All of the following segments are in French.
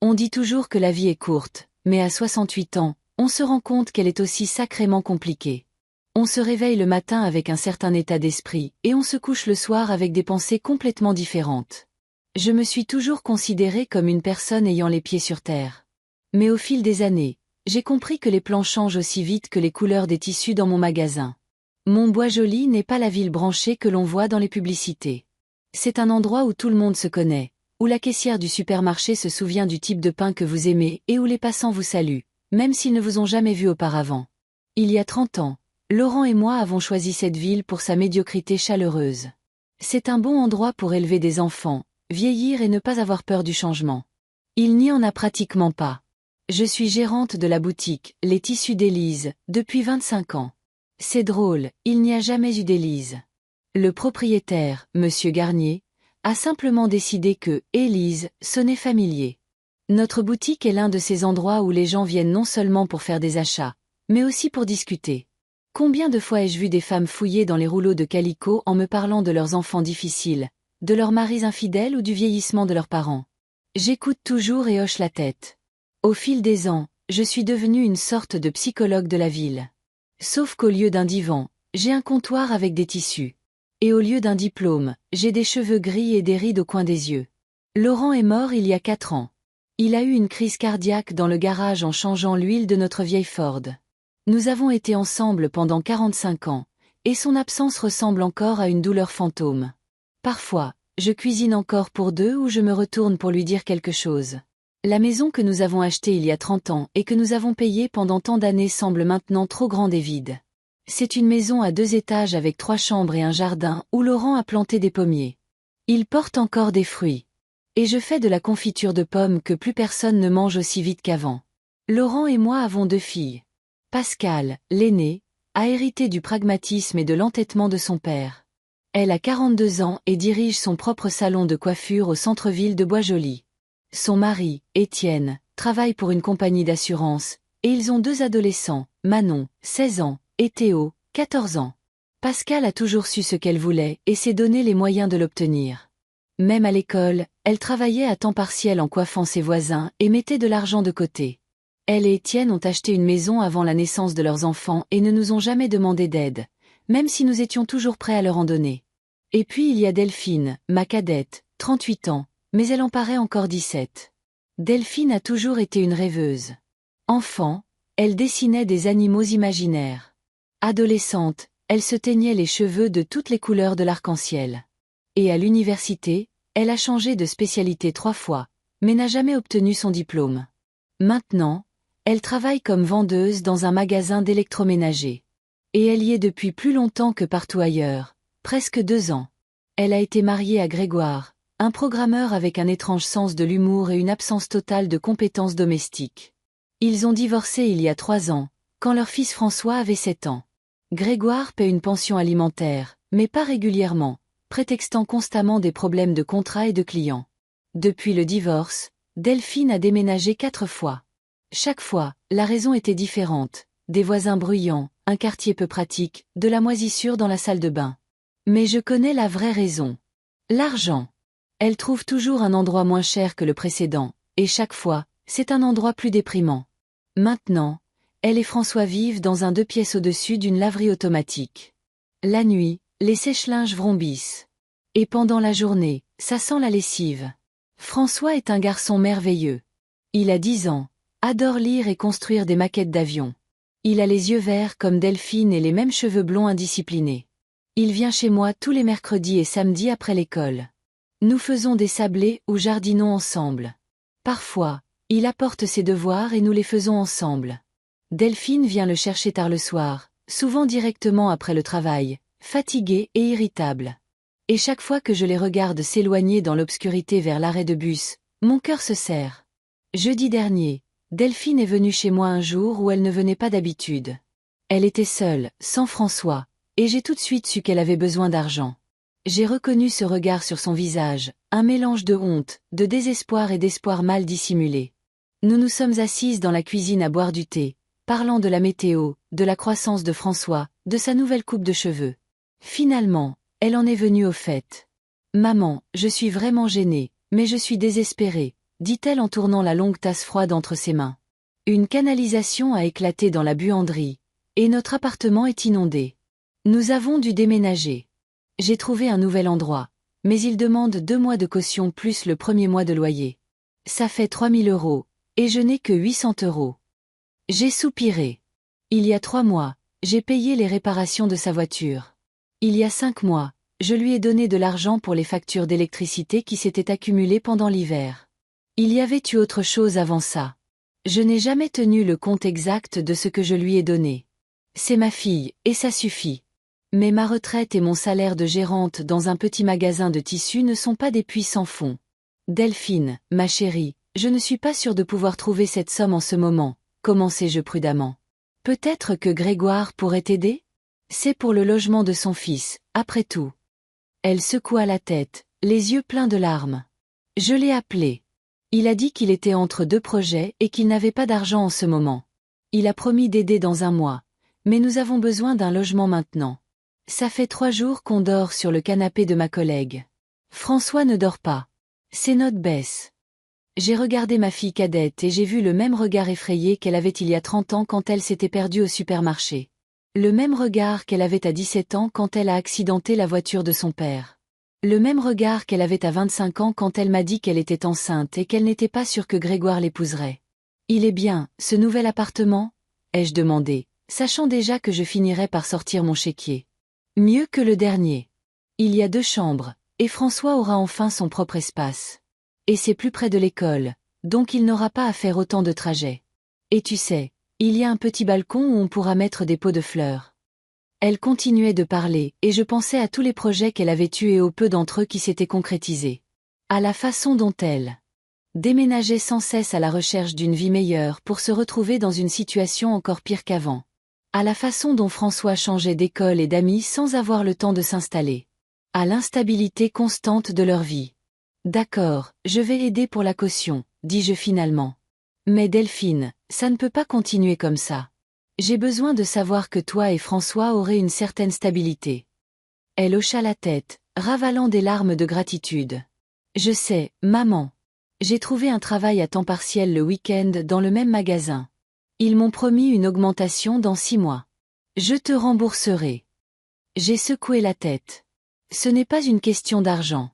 On dit toujours que la vie est courte, mais à 68 ans, on se rend compte qu'elle est aussi sacrément compliquée. On se réveille le matin avec un certain état d'esprit, et on se couche le soir avec des pensées complètement différentes. Je me suis toujours considérée comme une personne ayant les pieds sur terre. Mais au fil des années, j'ai compris que les plans changent aussi vite que les couleurs des tissus dans mon magasin. Mon Bois Joli n'est pas la ville branchée que l'on voit dans les publicités. C'est un endroit où tout le monde se connaît, où la caissière du supermarché se souvient du type de pain que vous aimez et où les passants vous saluent, même s'ils ne vous ont jamais vu auparavant. Il y a 30 ans, Laurent et moi avons choisi cette ville pour sa médiocrité chaleureuse. C'est un bon endroit pour élever des enfants, vieillir et ne pas avoir peur du changement. Il n'y en a pratiquement pas. Je suis gérante de la boutique Les Tissus d'Élise depuis 25 ans. C'est drôle, il n'y a jamais eu d'Élise. Le propriétaire, Monsieur Garnier, a simplement décidé que Élise sonnait familier. Notre boutique est l'un de ces endroits où les gens viennent non seulement pour faire des achats, mais aussi pour discuter. Combien de fois ai-je vu des femmes fouiller dans les rouleaux de calicot en me parlant de leurs enfants difficiles, de leurs maris infidèles ou du vieillissement de leurs parents. J'écoute toujours et hoche la tête. Au fil des ans, je suis devenue une sorte de psychologue de la ville. Sauf qu'au lieu d'un divan, j'ai un comptoir avec des tissus. Et au lieu d'un diplôme, j'ai des cheveux gris et des rides au coin des yeux. Laurent est mort il y a 4 ans. Il a eu une crise cardiaque dans le garage en changeant l'huile de notre vieille Ford. Nous avons été ensemble pendant 45 ans, et son absence ressemble encore à une douleur fantôme. Parfois, je cuisine encore pour deux ou je me retourne pour lui dire quelque chose. La maison que nous avons achetée il y a 30 ans et que nous avons payée pendant tant d'années semble maintenant trop grande et vide. C'est une maison à 2 étages avec 3 chambres et un jardin où Laurent a planté des pommiers. Il porte encore des fruits. Et je fais de la confiture de pommes que plus personne ne mange aussi vite qu'avant. Laurent et moi avons 2 filles. Pascale, l'aînée, a hérité du pragmatisme et de l'entêtement de son père. Elle a 42 ans et dirige son propre salon de coiffure au centre-ville de Bois Joli. Son mari, Étienne, travaille pour une compagnie d'assurance, et ils ont 2 adolescents, Manon, 16 ans, et Théo, 14 ans. Pascale a toujours su ce qu'elle voulait et s'est donné les moyens de l'obtenir. Même à l'école, elle travaillait à temps partiel en coiffant ses voisins et mettait de l'argent de côté. Elle et Étienne ont acheté une maison avant la naissance de leurs enfants et ne nous ont jamais demandé d'aide, même si nous étions toujours prêts à leur en donner. Et puis il y a Delphine, ma cadette, 38 ans, mais elle en paraît encore 17. Delphine a toujours été une rêveuse. Enfant, elle dessinait des animaux imaginaires. Adolescente, elle se teignait les cheveux de toutes les couleurs de l'arc-en-ciel. Et à l'université, elle a changé de spécialité 3 fois, mais n'a jamais obtenu son diplôme. Maintenant, elle travaille comme vendeuse dans un magasin d'électroménager. Et elle y est depuis plus longtemps que partout ailleurs, presque 2 ans. Elle a été mariée à Grégoire, un programmeur avec un étrange sens de l'humour et une absence totale de compétences domestiques. Ils ont divorcé il y a 3 ans, quand leur fils François avait 7 ans. Grégoire paie une pension alimentaire, mais pas régulièrement, prétextant constamment des problèmes de contrat et de clients. Depuis le divorce, Delphine a déménagé 4 fois. Chaque fois, la raison était différente, des voisins bruyants, un quartier peu pratique, de la moisissure dans la salle de bain. Mais je connais la vraie raison. L'argent. Elle trouve toujours un endroit moins cher que le précédent, et chaque fois, c'est un endroit plus déprimant. Maintenant, elle et François vivent dans un 2 pièces au-dessus d'une laverie automatique. La nuit, les sèche-linges vrombissent. Et pendant la journée, ça sent la lessive. François est un garçon merveilleux. Il a 10 ans, adore lire et construire des maquettes d'avions. Il a les yeux verts comme Delphine et les mêmes cheveux blonds indisciplinés. Il vient chez moi tous les mercredis et samedis après l'école. Nous faisons des sablés ou jardinons ensemble. Parfois, il apporte ses devoirs et nous les faisons ensemble. Delphine vient le chercher tard le soir, souvent directement après le travail, fatiguée et irritable. Et chaque fois que je les regarde s'éloigner dans l'obscurité vers l'arrêt de bus, mon cœur se serre. Jeudi dernier, Delphine est venue chez moi un jour où elle ne venait pas d'habitude. Elle était seule, sans François, et j'ai tout de suite su qu'elle avait besoin d'argent. J'ai reconnu ce regard sur son visage, un mélange de honte, de désespoir et d'espoir mal dissimulé. Nous nous sommes assises dans la cuisine à boire du thé, parlant de la météo, de la croissance de François, de sa nouvelle coupe de cheveux. Finalement, elle en est venue au fait. « Maman, je suis vraiment gênée, mais je suis désespérée. dit-elle en tournant la longue tasse froide entre ses mains. Une canalisation a éclaté dans la buanderie, et notre appartement est inondé. Nous avons dû déménager. J'ai trouvé un nouvel endroit, mais il demande 2 mois de caution plus le premier mois de loyer. Ça fait 3000 €, et je n'ai que 800 €. J'ai soupiré. Il y a 3 mois, j'ai payé les réparations de sa voiture. Il y a 5 mois, je lui ai donné de l'argent pour les factures d'électricité qui s'étaient accumulées pendant l'hiver. Il y avait eu autre chose avant ça. Je n'ai jamais tenu le compte exact de ce que je lui ai donné. C'est ma fille, et ça suffit. Mais ma retraite et mon salaire de gérante dans un petit magasin de tissus ne sont pas des puits sans fond. Delphine, ma chérie, je ne suis pas sûre de pouvoir trouver cette somme en ce moment, commençai-je prudemment. Peut-être que Grégoire pourrait t'aider ? C'est pour le logement de son fils, après tout. Elle secoua la tête, les yeux pleins de larmes. Je l'ai appelé. Il a dit qu'il était entre 2 projets et qu'il n'avait pas d'argent en ce moment. Il a promis d'aider dans 1 mois, mais nous avons besoin d'un logement maintenant. Ça fait 3 jours qu'on dort sur le canapé de ma collègue. François ne dort pas. Ses notes baissent. J'ai regardé ma fille cadette et j'ai vu le même regard effrayé qu'elle avait il y a 30 ans quand elle s'était perdue au supermarché. Le même regard qu'elle avait à 17 ans quand elle a accidenté la voiture de son père. Le même regard qu'elle avait à 25 ans quand elle m'a dit qu'elle était enceinte et qu'elle n'était pas sûre que Grégoire l'épouserait. « Il est bien, ce nouvel appartement ?» ai-je demandé, sachant déjà que je finirais par sortir mon chéquier. « Mieux que le dernier. Il y a 2 chambres, et François aura enfin son propre espace. Et c'est plus près de l'école, donc il n'aura pas à faire autant de trajets. Et tu sais, il y a un petit balcon où on pourra mettre des pots de fleurs. » Elle continuait de parler, et je pensais à tous les projets qu'elle avait eus et aux peu d'entre eux qui s'étaient concrétisés. À la façon dont elle déménageait sans cesse à la recherche d'une vie meilleure pour se retrouver dans une situation encore pire qu'avant. À la façon dont François changeait d'école et d'amis sans avoir le temps de s'installer. À l'instabilité constante de leur vie. « D'accord, je vais aider pour la caution, dis-je finalement. Mais Delphine, ça ne peut pas continuer comme ça. J'ai besoin de savoir que toi et François aurez une certaine stabilité. » Elle hocha la tête, ravalant des larmes de gratitude. « Je sais, maman. J'ai trouvé un travail à temps partiel le week-end dans le même magasin. Ils m'ont promis une augmentation dans 6 mois. Je te rembourserai. » J'ai secoué la tête. Ce n'est pas une question d'argent.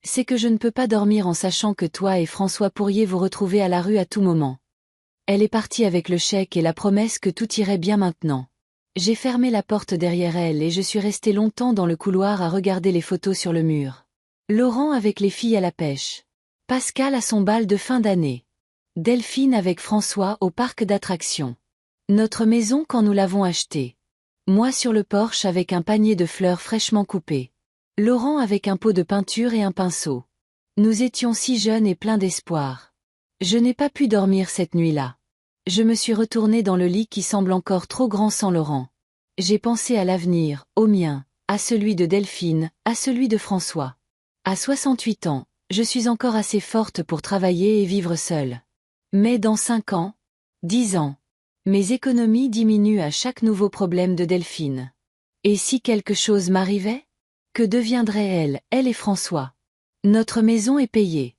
C'est que je ne peux pas dormir en sachant que toi et François pourriez vous retrouver à la rue à tout moment. Elle est partie avec le chèque et la promesse que tout irait bien maintenant. J'ai fermé la porte derrière elle et je suis restée longtemps dans le couloir à regarder les photos sur le mur. Laurent avec les filles à la pêche. Pascal à son bal de fin d'année. Delphine avec François au parc d'attractions. Notre maison quand nous l'avons achetée. Moi sur le porche avec un panier de fleurs fraîchement coupées. Laurent avec un pot de peinture et un pinceau. Nous étions si jeunes et pleins d'espoir. Je n'ai pas pu dormir cette nuit-là. Je me suis retournée dans le lit qui semble encore trop grand sans Laurent. J'ai pensé à l'avenir, au mien, à celui de Delphine, à celui de François. À 68 ans, je suis encore assez forte pour travailler et vivre seule. Mais dans 5 ans, 10 ans, mes économies diminuent à chaque nouveau problème de Delphine. Et si quelque chose m'arrivait ? Que deviendraient elle et François ? Notre maison est payée.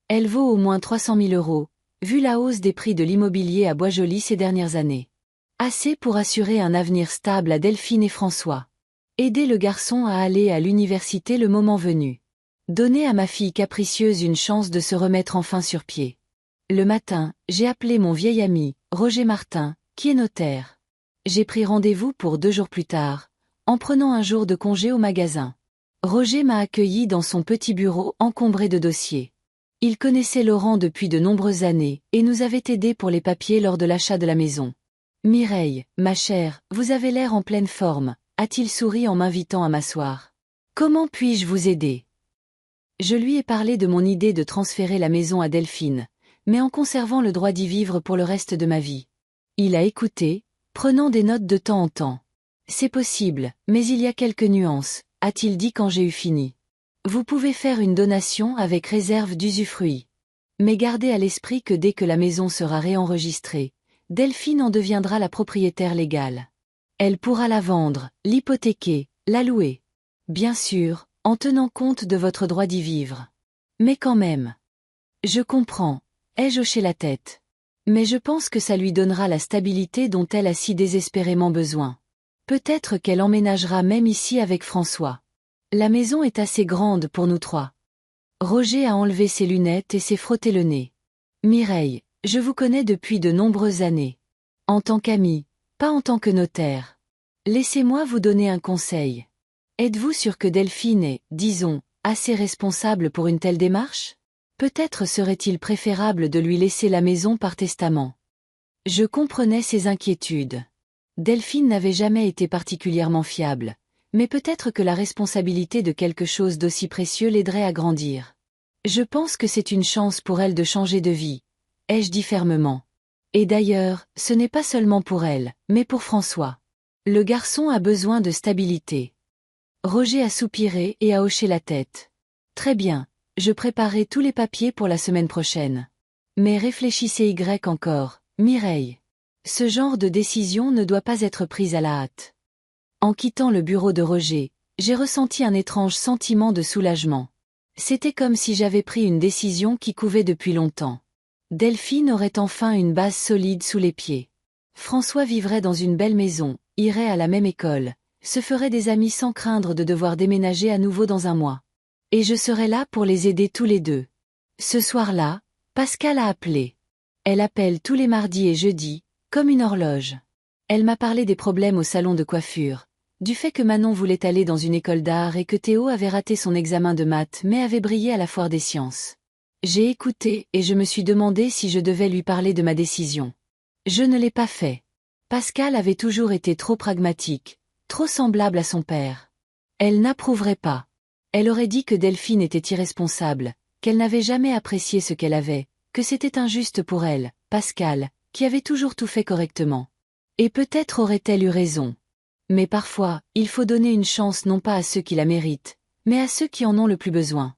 Elle vaut au moins 300 000 €, vu la hausse des prix de l'immobilier à Boisjoli ces dernières années. Assez pour assurer un avenir stable à Delphine et François. Aider le garçon à aller à l'université le moment venu. Donner à ma fille capricieuse une chance de se remettre enfin sur pied. Le matin, j'ai appelé mon vieil ami, Roger Martin, qui est notaire. J'ai pris rendez-vous pour 2 jours plus tard, en prenant un jour de congé au magasin. Roger m'a accueilli dans son petit bureau encombré de dossiers. Il connaissait Laurent depuis de nombreuses années et nous avait aidés pour les papiers lors de l'achat de la maison. « Mireille, ma chère, vous avez l'air en pleine forme », a-t-il souri en m'invitant à m'asseoir. « Comment puis-je vous aider ?» Je lui ai parlé de mon idée de transférer la maison à Delphine, mais en conservant le droit d'y vivre pour le reste de ma vie. Il a écouté, prenant des notes de temps en temps. « C'est possible, mais il y a quelques nuances », a-t-il dit quand j'ai eu fini. Vous pouvez faire une donation avec réserve d'usufruit. Mais gardez à l'esprit que dès que la maison sera réenregistrée, Delphine en deviendra la propriétaire légale. Elle pourra la vendre, l'hypothéquer, la louer. Bien sûr, en tenant compte de votre droit d'y vivre. Mais quand même. Je comprends, Ai-je hoché la tête. Mais je pense que ça lui donnera la stabilité dont elle a si désespérément besoin. Peut-être qu'elle emménagera même ici avec François. La maison est assez grande pour nous trois. Roger a enlevé ses lunettes et s'est frotté le nez. Mireille, je vous connais depuis de nombreuses années. En tant qu'ami, pas en tant que notaire. Laissez-moi vous donner un conseil. Êtes-vous sûr que Delphine est, disons, assez responsable pour une telle démarche? Peut-être serait-il préférable de lui laisser la maison par testament. Je comprenais ses inquiétudes. Delphine n'avait jamais été particulièrement fiable, mais peut-être que la responsabilité de quelque chose d'aussi précieux l'aiderait à grandir. Je pense que c'est une chance pour elle de changer de vie, ai-je dit fermement. Et d'ailleurs, ce n'est pas seulement pour elle, mais pour François. Le garçon a besoin de stabilité. Roger a soupiré et a hoché la tête. Très bien, je préparerai tous les papiers pour la semaine prochaine. Mais réfléchissez encore, Mireille. Ce genre de décision ne doit pas être prise à la hâte. En quittant le bureau de Roger, j'ai ressenti un étrange sentiment de soulagement. C'était comme si j'avais pris une décision qui couvait depuis longtemps. Delphine aurait enfin une base solide sous les pieds. François vivrait dans une belle maison, irait à la même école, se ferait des amis sans craindre de devoir déménager à nouveau dans un mois. Et je serais là pour les aider tous les deux. Ce soir-là, Pascal a appelé. Elle appelle tous les mardis et jeudis, comme une horloge. Elle m'a parlé des problèmes au salon de coiffure, du fait que Manon voulait aller dans une école d'art et que Théo avait raté son examen de maths mais avait brillé à la foire des sciences. J'ai écouté et je me suis demandé si je devais lui parler de ma décision. Je ne l'ai pas fait. Pascal avait toujours été trop pragmatique, trop semblable à son père. Elle n'approuverait pas. Elle aurait dit que Delphine était irresponsable, qu'elle n'avait jamais apprécié ce qu'elle avait, que c'était injuste pour elle, Pascal, qui avait toujours tout fait correctement. Et peut-être aurait-elle eu raison. Mais parfois, il faut donner une chance non pas à ceux qui la méritent, mais à ceux qui en ont le plus besoin.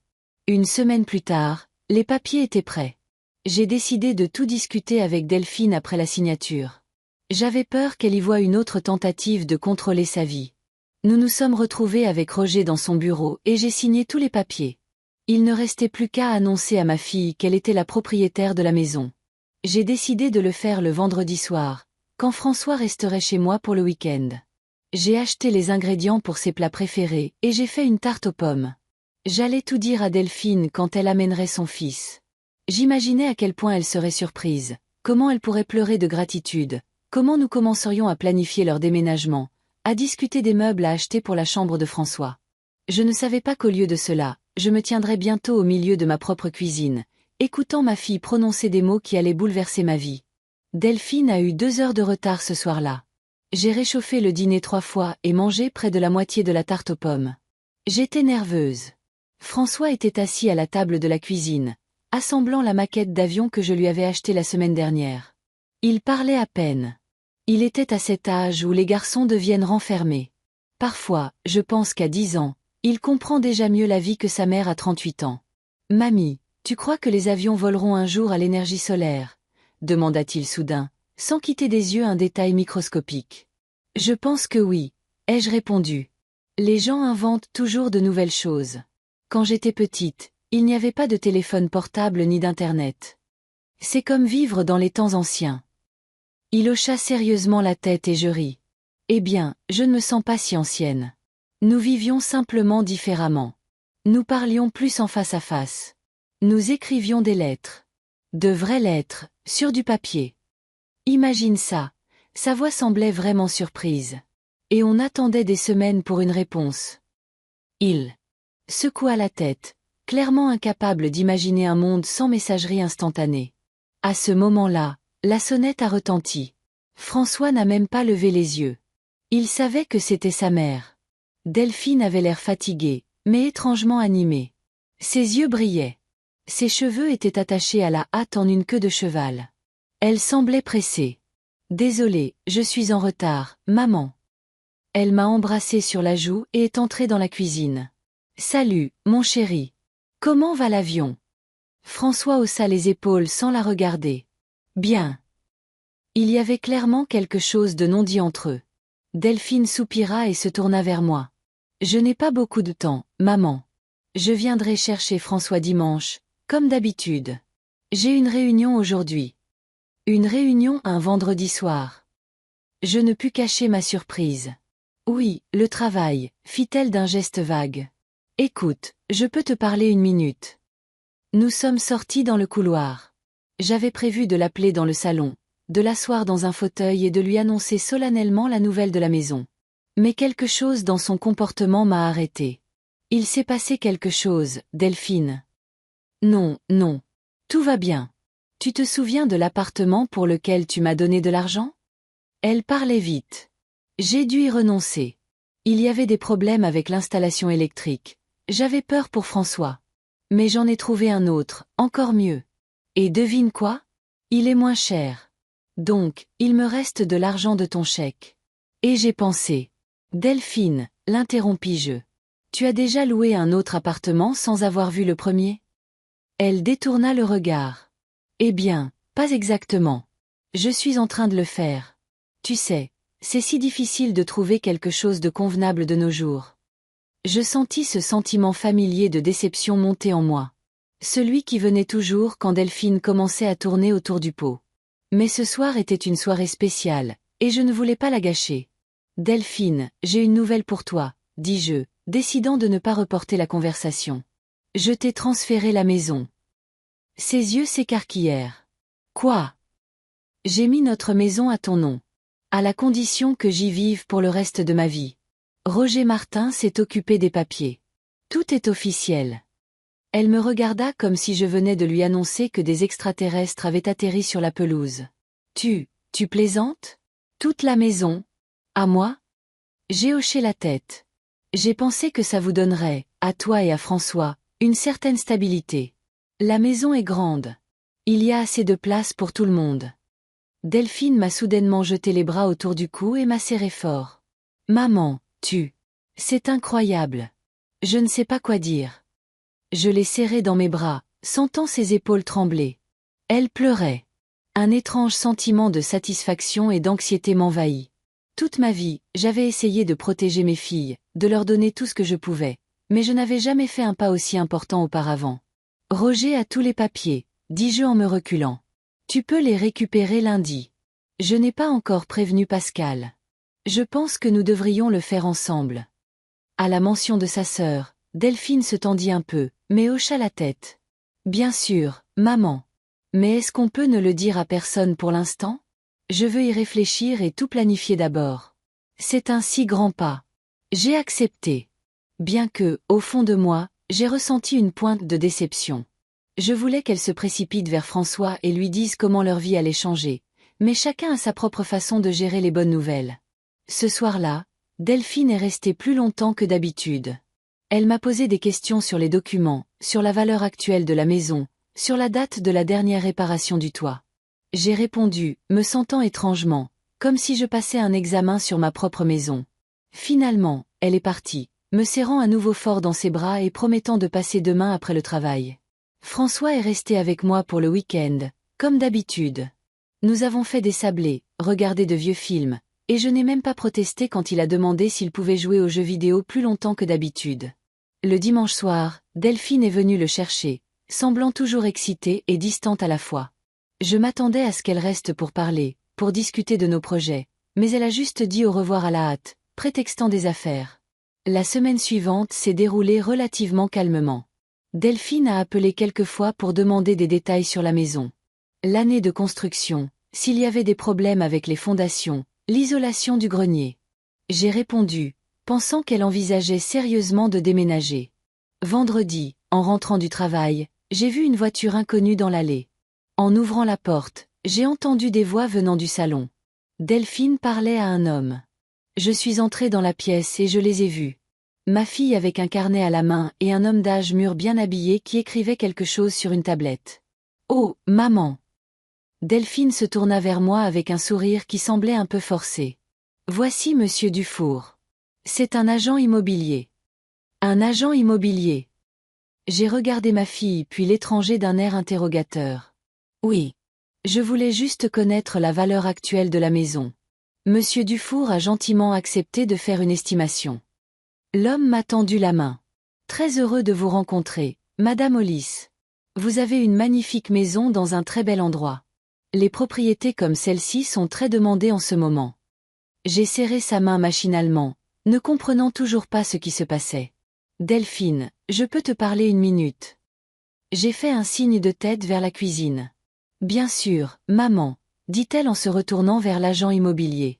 Une semaine plus tard, les papiers étaient prêts. J'ai décidé de tout discuter avec Delphine après la signature. J'avais peur qu'elle y voie une autre tentative de contrôler sa vie. Nous nous sommes retrouvés avec Roger dans son bureau et j'ai signé tous les papiers. Il ne restait plus qu'à annoncer à ma fille qu'elle était la propriétaire de la maison. J'ai décidé de le faire le vendredi soir, quand François resterait chez moi pour le week-end. J'ai acheté les ingrédients pour ses plats préférés et j'ai fait une tarte aux pommes. J'allais tout dire à Delphine quand elle amènerait son fils. J'imaginais à quel point elle serait surprise, comment elle pourrait pleurer de gratitude, comment nous commencerions à planifier leur déménagement, à discuter des meubles à acheter pour la chambre de François. Je ne savais pas qu'au lieu de cela, je me tiendrais bientôt au milieu de ma propre cuisine, écoutant ma fille prononcer des mots qui allaient bouleverser ma vie. Delphine a eu 2 heures de retard ce soir-là. J'ai réchauffé le dîner 3 fois et mangé près de la moitié de la tarte aux pommes. J'étais nerveuse. François était assis à la table de la cuisine, assemblant la maquette d'avion que je lui avais achetée la semaine dernière. Il parlait à peine. Il était à cet âge où les garçons deviennent renfermés. Parfois, je pense qu'à 10 ans, il comprend déjà mieux la vie que sa mère à 38 ans. « Mamie, tu crois que les avions voleront un jour à l'énergie solaire ?» demanda-t-il soudain, sans quitter des yeux un détail microscopique. « Je pense que oui, ai-je répondu. Les gens inventent toujours de nouvelles choses. Quand j'étais petite, il n'y avait pas de téléphone portable ni d'internet. C'est comme vivre dans les temps anciens. » Il hocha sérieusement la tête et je ris. Eh bien, je ne me sens pas si ancienne. Nous vivions simplement différemment. Nous parlions plus en face à face. Nous écrivions des lettres. De vraies lettres, sur du papier. Imagine ça, sa voix semblait vraiment surprise. Et on attendait des semaines pour une réponse. Il secoua la tête, clairement incapable d'imaginer un monde sans messagerie instantanée. À ce moment-là, la sonnette a retenti. François n'a même pas levé les yeux. Il savait que c'était sa mère. Delphine avait l'air fatiguée, mais étrangement animée. Ses yeux brillaient. Ses cheveux étaient attachés à la hâte en une queue de cheval. Elle semblait pressée. « Désolée, je suis en retard, maman. » Elle m'a embrassée sur la joue et est entrée dans la cuisine. « Salut, mon chéri. Comment va l'avion ?» François haussa les épaules sans la regarder. « Bien. » Il y avait clairement quelque chose de non dit entre eux. Delphine soupira et se tourna vers moi. « Je n'ai pas beaucoup de temps, maman. Je viendrai chercher François dimanche, comme d'habitude. » J'ai une réunion aujourd'hui. Une réunion un vendredi soir. Je ne pus cacher ma surprise. Oui, le travail, fit-elle d'un geste vague. Écoute, je peux te parler une minute. Nous sommes sortis dans le couloir. J'avais prévu de l'appeler dans le salon, de l'asseoir dans un fauteuil et de lui annoncer solennellement la nouvelle de la maison. Mais quelque chose dans son comportement m'a arrêté. Il s'est passé quelque chose, Delphine. Non, non. Tout va bien. Tu te souviens de l'appartement pour lequel tu m'as donné de l'argent? Elle parlait vite. J'ai dû y renoncer. Il y avait des problèmes avec l'installation électrique. J'avais peur pour François. Mais j'en ai trouvé un autre, encore mieux. Et devine quoi? Il est moins cher. Donc, il me reste de l'argent de ton chèque. Et j'ai pensé. Delphine, l'interrompis-je. Tu as déjà loué un autre appartement sans avoir vu le premier? Elle détourna le regard. Eh bien, pas exactement. Je suis en train de le faire. Tu sais, c'est si difficile de trouver quelque chose de convenable de nos jours. Je sentis ce sentiment familier de déception monter en moi. Celui qui venait toujours quand Delphine commençait à tourner autour du pot. Mais ce soir était une soirée spéciale, et je ne voulais pas la gâcher. Delphine, j'ai une nouvelle pour toi, dis-je, décidant de ne pas reporter la conversation. Je t'ai transféré la maison. Ses yeux s'écarquillèrent. Quoi? J'ai mis notre maison à ton nom. À la condition que j'y vive pour le reste de ma vie. Roger Martin s'est occupé des papiers. Tout est officiel. Elle me regarda comme si je venais de lui annoncer que des extraterrestres avaient atterri sur la pelouse. Tu plaisantes? Toute la maison? À moi? J'ai hoché la tête. J'ai pensé que ça vous donnerait, à toi et à François, une certaine stabilité. La maison est grande. Il y a assez de place pour tout le monde. Delphine m'a soudainement jeté les bras autour du cou et m'a serré fort. Maman, c'est incroyable. Je ne sais pas quoi dire. Je l'ai serrée dans mes bras, sentant ses épaules trembler. Elle pleurait. Un étrange sentiment de satisfaction et d'anxiété m'envahit. Toute ma vie, j'avais essayé de protéger mes filles, de leur donner tout ce que je pouvais, mais je n'avais jamais fait un pas aussi important auparavant. Roger a tous les papiers, dis-je en me reculant. Tu peux les récupérer lundi. Je n'ai pas encore prévenu Pascal. Je pense que nous devrions le faire ensemble. À la mention de sa sœur, Delphine se tendit un peu, mais hocha la tête. Bien sûr, maman. Mais est-ce qu'on peut ne le dire à personne pour l'instant? Je veux y réfléchir et tout planifier d'abord. C'est un si grand pas. J'ai accepté. Bien que, au fond de moi, j'ai ressenti une pointe de déception. Je voulais qu'elle se précipite vers François et lui dise comment leur vie allait changer, mais chacun a sa propre façon de gérer les bonnes nouvelles. Ce soir-là, Delphine est restée plus longtemps que d'habitude. Elle m'a posé des questions sur les documents, sur la valeur actuelle de la maison, sur la date de la dernière réparation du toit. J'ai répondu, me sentant étrangement, comme si je passais un examen sur ma propre maison. Finalement, elle est partie, me serrant à nouveau fort dans ses bras et promettant de passer demain après le travail. François est resté avec moi pour le week-end, comme d'habitude. Nous avons fait des sablés, regardé de vieux films, et je n'ai même pas protesté quand il a demandé s'il pouvait jouer aux jeux vidéo plus longtemps que d'habitude. Le dimanche soir, Delphine est venue le chercher, semblant toujours excitée et distante à la fois. Je m'attendais à ce qu'elle reste pour parler, pour discuter de nos projets, mais elle a juste dit au revoir à la hâte, prétextant des affaires. La semaine suivante s'est déroulée relativement calmement. Delphine a appelé quelques fois pour demander des détails sur la maison. L'année de construction, s'il y avait des problèmes avec les fondations, l'isolation du grenier. J'ai répondu, pensant qu'elle envisageait sérieusement de déménager. Vendredi, en rentrant du travail, j'ai vu une voiture inconnue dans l'allée. En ouvrant la porte, j'ai entendu des voix venant du salon. Delphine parlait à un homme. Je suis entrée dans la pièce et je les ai vus. Ma fille avec un carnet à la main et un homme d'âge mûr bien habillé qui écrivait quelque chose sur une tablette. « Oh, maman !» Delphine se tourna vers moi avec un sourire qui semblait un peu forcé. « Voici monsieur Dufour. C'est un agent immobilier. » Un agent immobilier. J'ai regardé ma fille puis l'étranger d'un air interrogateur. « Oui. Je voulais juste connaître la valeur actuelle de la maison. » Monsieur Dufour a gentiment accepté de faire une estimation. L'homme m'a tendu la main. « Très heureux de vous rencontrer, Madame Hollis. Vous avez une magnifique maison dans un très bel endroit. Les propriétés comme celle-ci sont très demandées en ce moment. J'ai serré sa main machinalement, ne comprenant toujours pas ce qui se passait. Delphine, je peux te parler une minute. J'ai fait un signe de tête vers la cuisine. Bien sûr, maman, dit-elle en se retournant vers l'agent immobilier.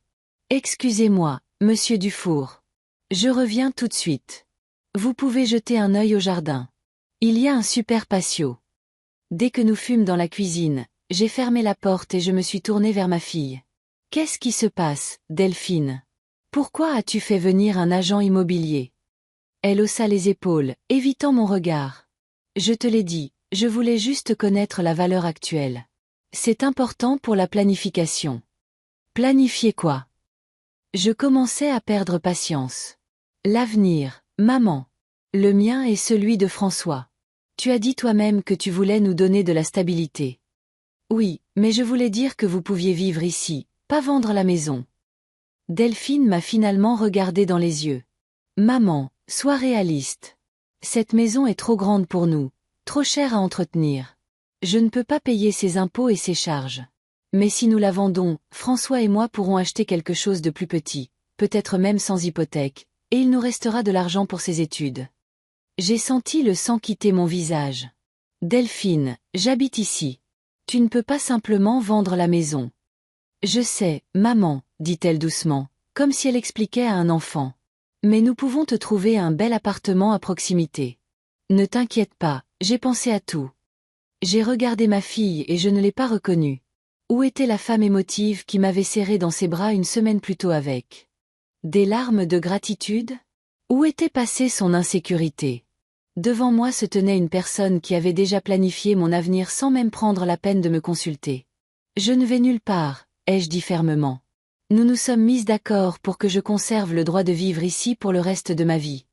Excusez-moi, monsieur Dufour. Je reviens tout de suite. Vous pouvez jeter un œil au jardin. Il y a un super patio. Dès que nous fûmes dans la cuisine, j'ai fermé la porte et je me suis tournée vers ma fille. Qu'est-ce qui se passe, Delphine? Pourquoi as-tu fait venir un agent immobilier? Elle haussa les épaules, évitant mon regard. Je te l'ai dit, je voulais juste connaître la valeur actuelle. C'est important pour la planification. Planifier quoi? Je commençais à perdre patience. L'avenir, maman. Le mien et celui de François. Tu as dit toi-même que tu voulais nous donner de la stabilité. Oui, mais je voulais dire que vous pouviez vivre ici, pas vendre la maison. Delphine m'a finalement regardé dans les yeux. Maman, sois réaliste. Cette maison est trop grande pour nous, trop chère à entretenir. Je ne peux pas payer ses impôts et ses charges. Mais si nous la vendons, François et moi pourrons acheter quelque chose de plus petit, peut-être même sans hypothèque, et il nous restera de l'argent pour ses études. J'ai senti le sang quitter mon visage. Delphine, j'habite ici. Tu ne peux pas simplement vendre la maison. Je sais, maman, dit-elle doucement, comme si elle expliquait à un enfant. Mais nous pouvons te trouver un bel appartement à proximité. Ne t'inquiète pas, j'ai pensé à tout. J'ai regardé ma fille et je ne l'ai pas reconnue. Où était la femme émotive qui m'avait serré dans ses bras une semaine plus tôt avec? Des larmes de gratitude? Où était passée son insécurité? Devant moi se tenait une personne qui avait déjà planifié mon avenir sans même prendre la peine de me consulter. Je ne vais nulle part, ai-je dit fermement. Nous nous sommes mises d'accord pour que je conserve le droit de vivre ici pour le reste de ma vie.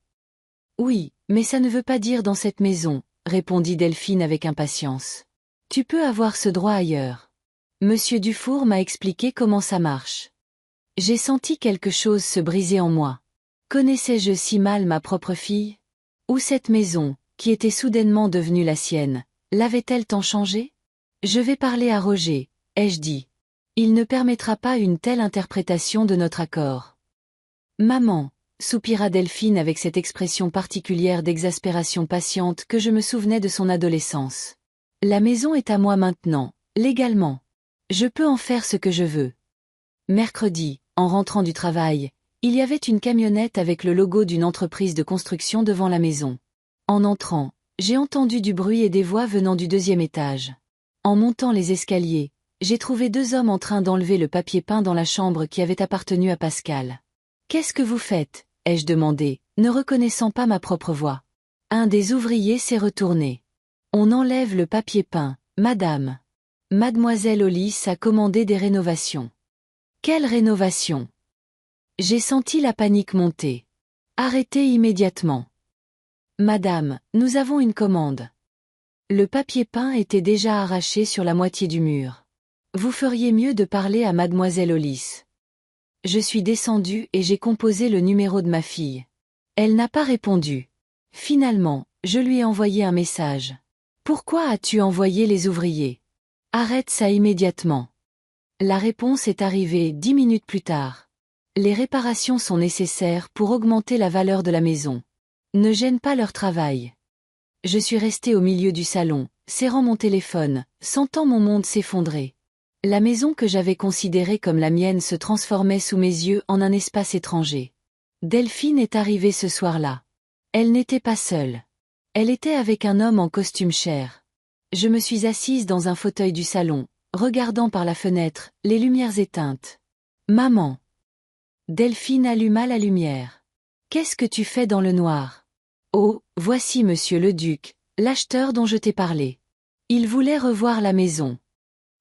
Oui, mais ça ne veut pas dire dans cette maison, répondit Delphine avec impatience. Tu peux avoir ce droit ailleurs. Monsieur Dufour m'a expliqué comment ça marche. J'ai senti quelque chose se briser en moi. Connaissais-je si mal ma propre fille? Ou cette maison, qui était soudainement devenue la sienne, l'avait-elle tant changé? Je vais parler à Roger, ai-je dit. Il ne permettra pas une telle interprétation de notre accord. Maman, soupira Delphine avec cette expression particulière d'exaspération patiente que je me souvenais de son adolescence. La maison est à moi maintenant, légalement. Je peux en faire ce que je veux. Mercredi, en rentrant du travail, il y avait une camionnette avec le logo d'une entreprise de construction devant la maison. En entrant, j'ai entendu du bruit et des voix venant du 2e étage. En montant les escaliers, j'ai trouvé 2 hommes en train d'enlever le papier peint dans la chambre qui avait appartenu à Pascal. « Qu'est-ce que vous faites ?» ai-je demandé, ne reconnaissant pas ma propre voix. Un des ouvriers s'est retourné. « On enlève le papier peint, madame. Mademoiselle Hollis a commandé des rénovations. » « Quelle rénovation ?» J'ai senti la panique monter. « Arrêtez immédiatement. »« Madame, nous avons une commande. » Le papier peint était déjà arraché sur la moitié du mur. « Vous feriez mieux de parler à mademoiselle Hollis. » Je suis descendue et j'ai composé le numéro de ma fille. Elle n'a pas répondu. Finalement, je lui ai envoyé un message. « Pourquoi as-tu envoyé les ouvriers? Arrête ça immédiatement. » La réponse est arrivée 10 minutes plus tard. Les réparations sont nécessaires pour augmenter la valeur de la maison. Ne gêne pas leur travail. Je suis restée au milieu du salon, serrant mon téléphone, sentant mon monde s'effondrer. La maison que j'avais considérée comme la mienne se transformait sous mes yeux en un espace étranger. Delphine est arrivée ce soir-là. Elle n'était pas seule. Elle était avec un homme en costume chair. Je me suis assise dans un fauteuil du salon, regardant par la fenêtre, les lumières éteintes. « Maman !» Delphine alluma la lumière. « Qu'est-ce que tu fais dans le noir? »« Oh, voici monsieur le duc, l'acheteur dont je t'ai parlé. Il voulait revoir la maison. »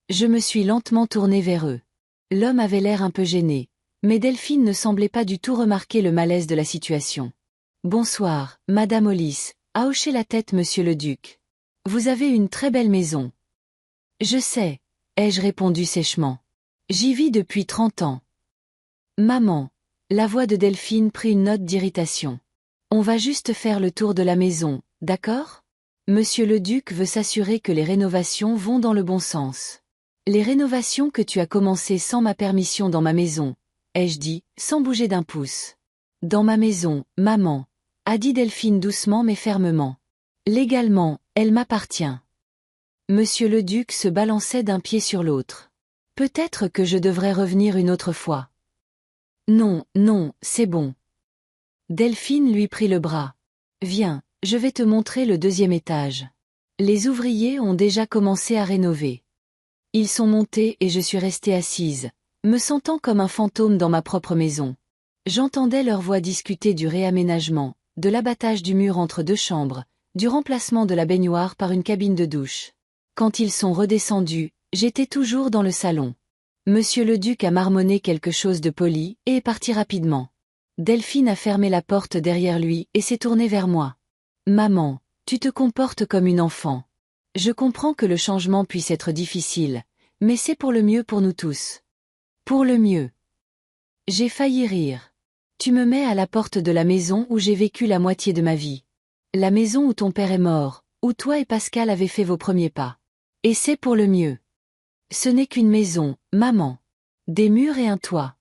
Je me suis lentement tournée vers eux. L'homme avait l'air un peu gêné, mais Delphine ne semblait pas du tout remarquer le malaise de la situation. « Bonsoir, madame Hollis, » a hoché la tête monsieur le duc. « Vous avez une très belle maison. »« Je sais, » ai-je répondu sèchement. « J'y vis depuis 30 ans. » Maman, la voix de Delphine prit une note d'irritation. On va juste faire le tour de la maison, d'accord? Monsieur le duc veut s'assurer que les rénovations vont dans le bon sens. Les rénovations que tu as commencées sans ma permission dans ma maison, ai-je dit, sans bouger d'un pouce. Dans ma maison, maman, a dit Delphine doucement mais fermement. Légalement, elle m'appartient. Monsieur le duc se balançait d'un pied sur l'autre. Peut-être que je devrais revenir une autre fois. Non, non, c'est bon. Delphine lui prit le bras. Viens, je vais te montrer le 2e étage. Les ouvriers ont déjà commencé à rénover. Ils sont montés et je suis restée assise, me sentant comme un fantôme dans ma propre maison. J'entendais leurs voix discuter du réaménagement, de l'abattage du mur entre 2 chambres, du remplacement de la baignoire par une cabine de douche. Quand ils sont redescendus, j'étais toujours dans le salon. Monsieur le duc a marmonné quelque chose de poli et est parti rapidement. Delphine a fermé la porte derrière lui et s'est tournée vers moi. Maman, tu te comportes comme une enfant. Je comprends que le changement puisse être difficile, mais c'est pour le mieux pour nous tous. Pour le mieux. J'ai failli rire. Tu me mets à la porte de la maison où j'ai vécu la moitié de ma vie. La maison où ton père est mort, où toi et Pascal avez fait vos premiers pas. Et c'est pour le mieux. Ce n'est qu'une maison, maman. Des murs et un toit.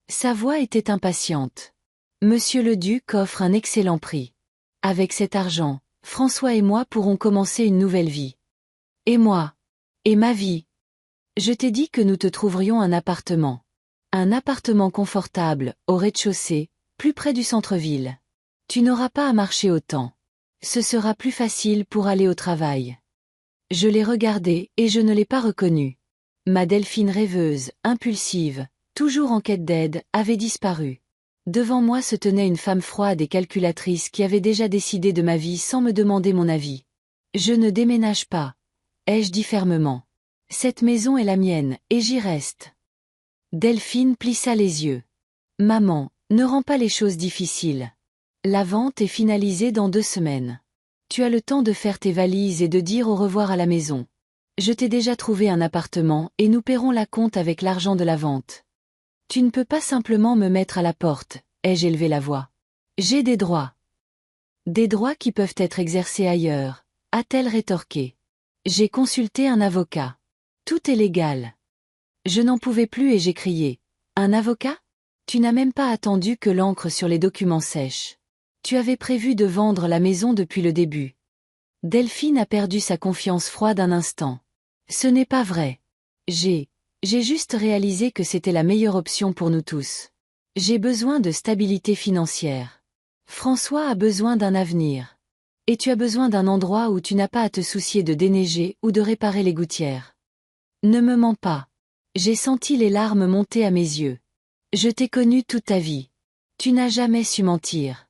Sa voix était impatiente. Monsieur le duc offre un excellent prix. Avec cet argent, François et moi pourrons commencer une nouvelle vie. Et moi? Et ma vie? Je t'ai dit que nous te trouverions un appartement. Un appartement confortable, au rez-de-chaussée, plus près du centre-ville. Tu n'auras pas à marcher autant. Ce sera plus facile pour aller au travail. Je l'ai regardé et je ne l'ai pas reconnu. Ma Delphine rêveuse, impulsive, toujours en quête d'aide, avait disparu. Devant moi se tenait une femme froide et calculatrice qui avait déjà décidé de ma vie sans me demander mon avis. Je ne déménage pas, ai-je dit fermement. Cette maison est la mienne, et j'y reste. Delphine plissa les yeux. Maman, ne rends pas les choses difficiles. La vente est finalisée dans 2 semaines. Tu as le temps de faire tes valises et de dire au revoir à la maison. Je t'ai déjà trouvé un appartement et nous paierons la compte avec l'argent de la vente. Tu ne peux pas simplement me mettre à la porte, ai-je élevé la voix. J'ai des droits. Des droits qui peuvent être exercés ailleurs, a-t-elle rétorqué. J'ai consulté un avocat. Tout est légal. Je n'en pouvais plus et j'ai crié. Un avocat? Tu n'as même pas attendu que l'encre sur les documents sèche. Tu avais prévu de vendre la maison depuis le début. Delphine a perdu sa confiance froide un instant. Ce n'est pas vrai. J'ai juste réalisé que c'était la meilleure option pour nous tous. J'ai besoin de stabilité financière. François a besoin d'un avenir. Et tu as besoin d'un endroit où tu n'as pas à te soucier de déneiger ou de réparer les gouttières. Ne me mens pas. J'ai senti les larmes monter à mes yeux. Je t'ai connue toute ta vie. Tu n'as jamais su mentir.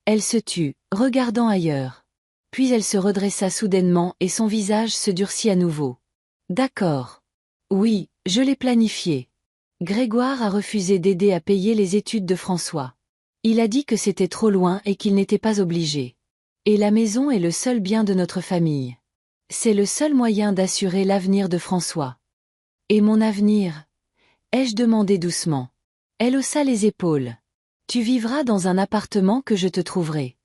Elle se tut, regardant ailleurs. Puis elle se redressa soudainement et son visage se durcit à nouveau. D'accord. Oui, je l'ai planifié. Grégoire a refusé d'aider à payer les études de François. Il a dit que c'était trop loin et qu'il n'était pas obligé. Et la maison est le seul bien de notre famille. C'est le seul moyen d'assurer l'avenir de François. Et mon avenir? Ai-je demandé doucement. Elle haussa les épaules. Tu vivras dans un appartement que je te trouverai.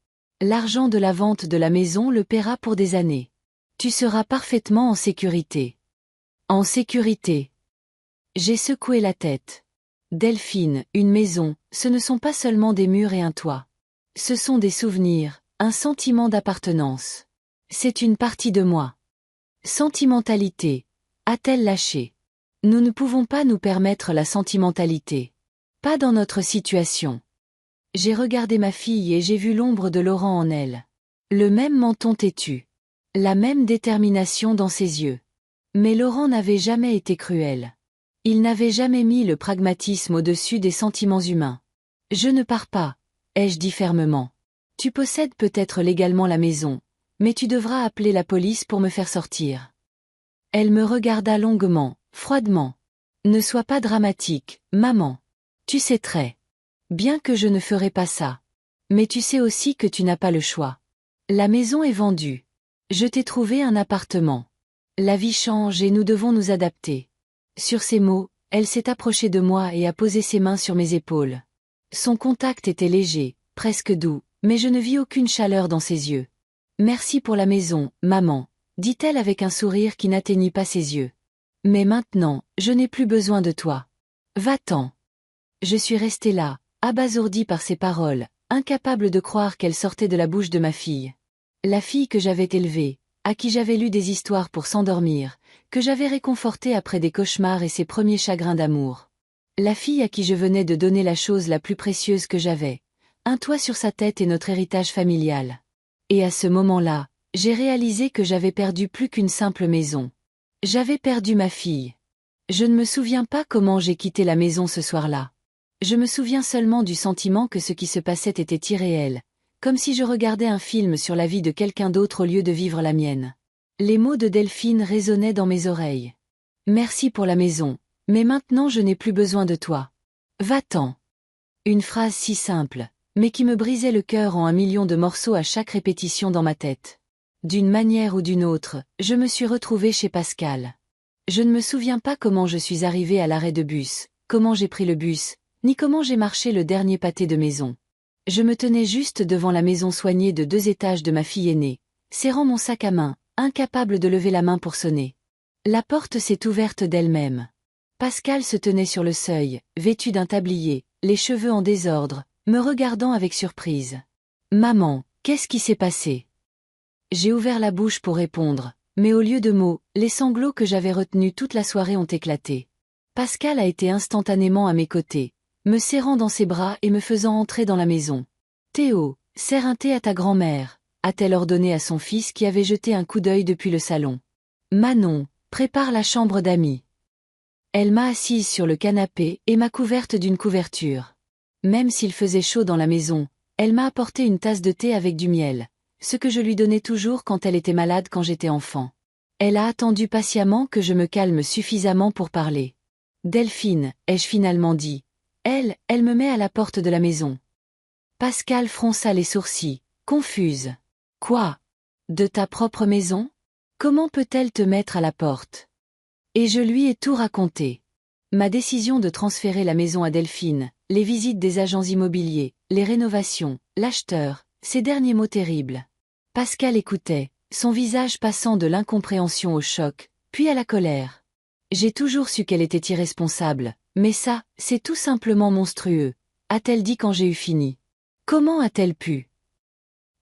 L'argent de la vente de la maison le paiera pour des années. Tu seras parfaitement en sécurité. En sécurité. J'ai secoué la tête. Delphine, une maison, ce ne sont pas seulement des murs et un toit. Ce sont des souvenirs, un sentiment d'appartenance. C'est une partie de moi. Sentimentalité, a-t-elle lâché. Nous ne pouvons pas nous permettre la sentimentalité. Pas dans notre situation. J'ai regardé ma fille et j'ai vu l'ombre de Laurent en elle. Le même menton têtu. La même détermination dans ses yeux. Mais Laurent n'avait jamais été cruel. Il n'avait jamais mis le pragmatisme au-dessus des sentiments humains. Je ne pars pas, ai-je dit fermement. Tu possèdes peut-être légalement la maison, mais tu devras appeler la police pour me faire sortir. Elle me regarda longuement, froidement. Ne sois pas dramatique, maman. Tu sais très bien que je ne ferai pas ça. Mais tu sais aussi que tu n'as pas le choix. La maison est vendue. Je t'ai trouvé un appartement. La vie change et nous devons nous adapter. Sur ces mots, elle s'est approchée de moi et a posé ses mains sur mes épaules. Son contact était léger, presque doux, mais je ne vis aucune chaleur dans ses yeux. Merci pour la maison, maman, dit-elle avec un sourire qui n'atteignit pas ses yeux. Mais maintenant, je n'ai plus besoin de toi. Va-t'en. Je suis restée là, abasourdie par ces paroles, incapable de croire qu'elles sortaient de la bouche de ma fille. La fille que j'avais élevée, à qui j'avais lu des histoires pour s'endormir, que j'avais réconfortée après des cauchemars et ses premiers chagrins d'amour. La fille à qui je venais de donner la chose la plus précieuse que j'avais, un toit sur sa tête et notre héritage familial. Et à ce moment-là, j'ai réalisé que j'avais perdu plus qu'une simple maison. J'avais perdu ma fille. Je ne me souviens pas comment j'ai quitté la maison ce soir-là. Je me souviens seulement du sentiment que ce qui se passait était irréel, comme si je regardais un film sur la vie de quelqu'un d'autre au lieu de vivre la mienne. Les mots de Delphine résonnaient dans mes oreilles. Merci pour la maison, mais maintenant je n'ai plus besoin de toi. Va-t'en. Une phrase si simple, mais qui me brisait le cœur en 1 million de morceaux à chaque répétition dans ma tête. D'une manière ou d'une autre, je me suis retrouvée chez Pascal. Je ne me souviens pas comment je suis arrivée à l'arrêt de bus, comment j'ai pris le bus, ni comment j'ai marché le dernier pâté de maison. Je me tenais juste devant la maison soignée de 2 étages de ma fille aînée, serrant mon sac à main, incapable de lever la main pour sonner. La porte s'est ouverte d'elle-même. Pascal se tenait sur le seuil, vêtu d'un tablier, les cheveux en désordre, me regardant avec surprise. « Maman, qu'est-ce qui s'est passé ?» J'ai ouvert la bouche pour répondre, mais au lieu de mots, les sanglots que j'avais retenus toute la soirée ont éclaté. Pascal a été instantanément à mes côtés, me serrant dans ses bras et me faisant entrer dans la maison. « Théo, sers un thé à ta grand-mère », a-t-elle ordonné à son fils qui avait jeté un coup d'œil depuis le salon. « Manon, prépare la chambre d'amis. » Elle m'a assise sur le canapé et m'a couverte d'une couverture. Même s'il faisait chaud dans la maison, elle m'a apporté une tasse de thé avec du miel, ce que je lui donnais toujours quand elle était malade quand j'étais enfant. Elle a attendu patiemment que je me calme suffisamment pour parler. « Delphine, ai-je finalement dit. Elle me met à la porte de la maison. » Pascal fronça les sourcils, confuse. « Quoi? De ta propre maison? Comment peut-elle te mettre à la porte ?» Et je lui ai tout raconté. Ma décision de transférer la maison à Delphine, les visites des agents immobiliers, les rénovations, l'acheteur, ces derniers mots terribles. Pascal écoutait, son visage passant de l'incompréhension au choc, puis à la colère. J'ai toujours su qu'elle était irresponsable, mais ça, c'est tout simplement monstrueux, a-t-elle dit quand j'ai eu fini. Comment a-t-elle pu?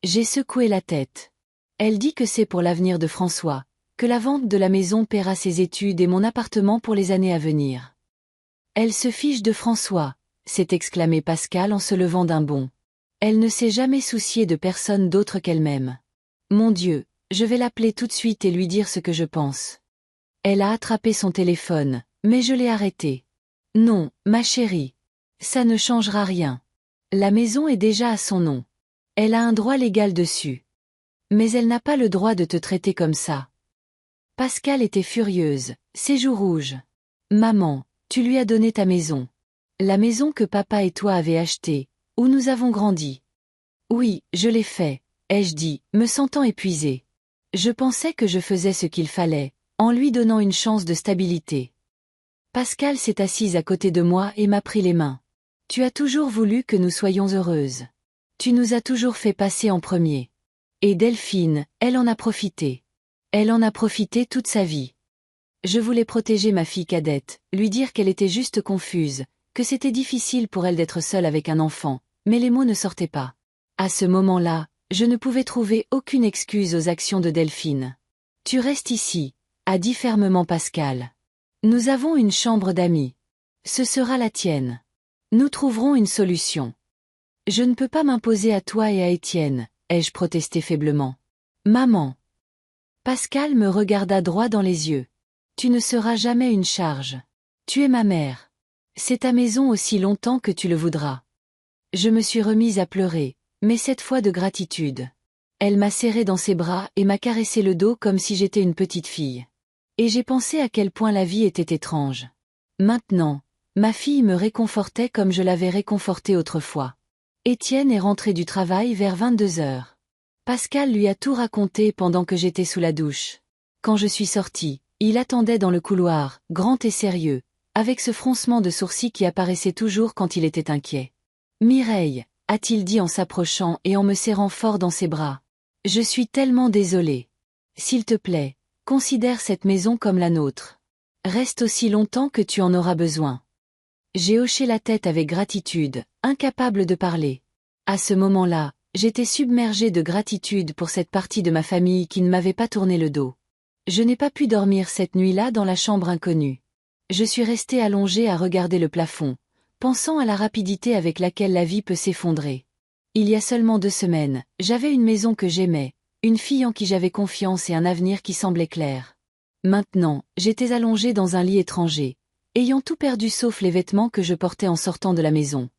J'ai secoué la tête. Elle dit que c'est pour l'avenir de François, que la vente de la maison paiera ses études et mon appartement pour les années à venir. Elle se fiche de François, s'est exclamé Pascal en se levant d'un bond. Elle ne s'est jamais souciée de personne d'autre qu'elle-même. Mon Dieu, je vais l'appeler tout de suite et lui dire ce que je pense. Elle a attrapé son téléphone, mais je l'ai arrêté. Non, ma chérie. Ça ne changera rien. La maison est déjà à son nom. Elle a un droit légal dessus. Mais elle n'a pas le droit de te traiter comme ça. Pascal était furieuse, ses joues rouges. Maman, tu lui as donné ta maison. La maison que papa et toi avez achetée, où nous avons grandi. Oui, je l'ai fait, ai-je dit, me sentant épuisée. Je pensais que je faisais ce qu'il fallait, en lui donnant une chance de stabilité. Pascal s'est assise à côté de moi et m'a pris les mains. Tu as toujours voulu que nous soyons heureuses. Tu nous as toujours fait passer en premier. Et Delphine, elle en a profité. Elle en a profité toute sa vie. Je voulais protéger ma fille cadette, lui dire qu'elle était juste confuse, que c'était difficile pour elle d'être seule avec un enfant, mais les mots ne sortaient pas. À ce moment-là, je ne pouvais trouver aucune excuse aux actions de Delphine. « Tu restes ici », a dit fermement Pascal. « Nous avons une chambre d'amis. Ce sera la tienne. Nous trouverons une solution. » Je ne peux pas m'imposer à toi et à Étienne, ai-je protesté faiblement. « Maman. » Pascal me regarda droit dans les yeux. « Tu ne seras jamais une charge. Tu es ma mère. C'est ta maison aussi longtemps que tu le voudras. » Je me suis remise à pleurer, mais cette fois de gratitude. Elle m'a serré dans ses bras et m'a caressé le dos comme si j'étais une petite fille. Et j'ai pensé à quel point la vie était étrange. Maintenant, ma fille me réconfortait comme je l'avais réconfortée autrefois. Étienne est rentré du travail vers 22h. Pascal lui a tout raconté pendant que j'étais sous la douche. Quand je suis sortie, il attendait dans le couloir, grand et sérieux, avec ce froncement de sourcils qui apparaissait toujours quand il était inquiet. « Mireille », a-t-il dit en s'approchant et en me serrant fort dans ses bras. Je suis tellement désolée. S'il te plaît, considère cette maison comme la nôtre. Reste aussi longtemps que tu en auras besoin. J'ai hoché la tête avec gratitude, incapable de parler. À ce moment-là, j'étais submergée de gratitude pour cette partie de ma famille qui ne m'avait pas tourné le dos. Je n'ai pas pu dormir cette nuit-là dans la chambre inconnue. Je suis restée allongée à regarder le plafond, pensant à la rapidité avec laquelle la vie peut s'effondrer. Il y a seulement 2 semaines, j'avais une maison que j'aimais, une fille en qui j'avais confiance et un avenir qui semblait clair. Maintenant, j'étais allongée dans un lit étranger, ayant tout perdu sauf les vêtements que je portais en sortant de la maison.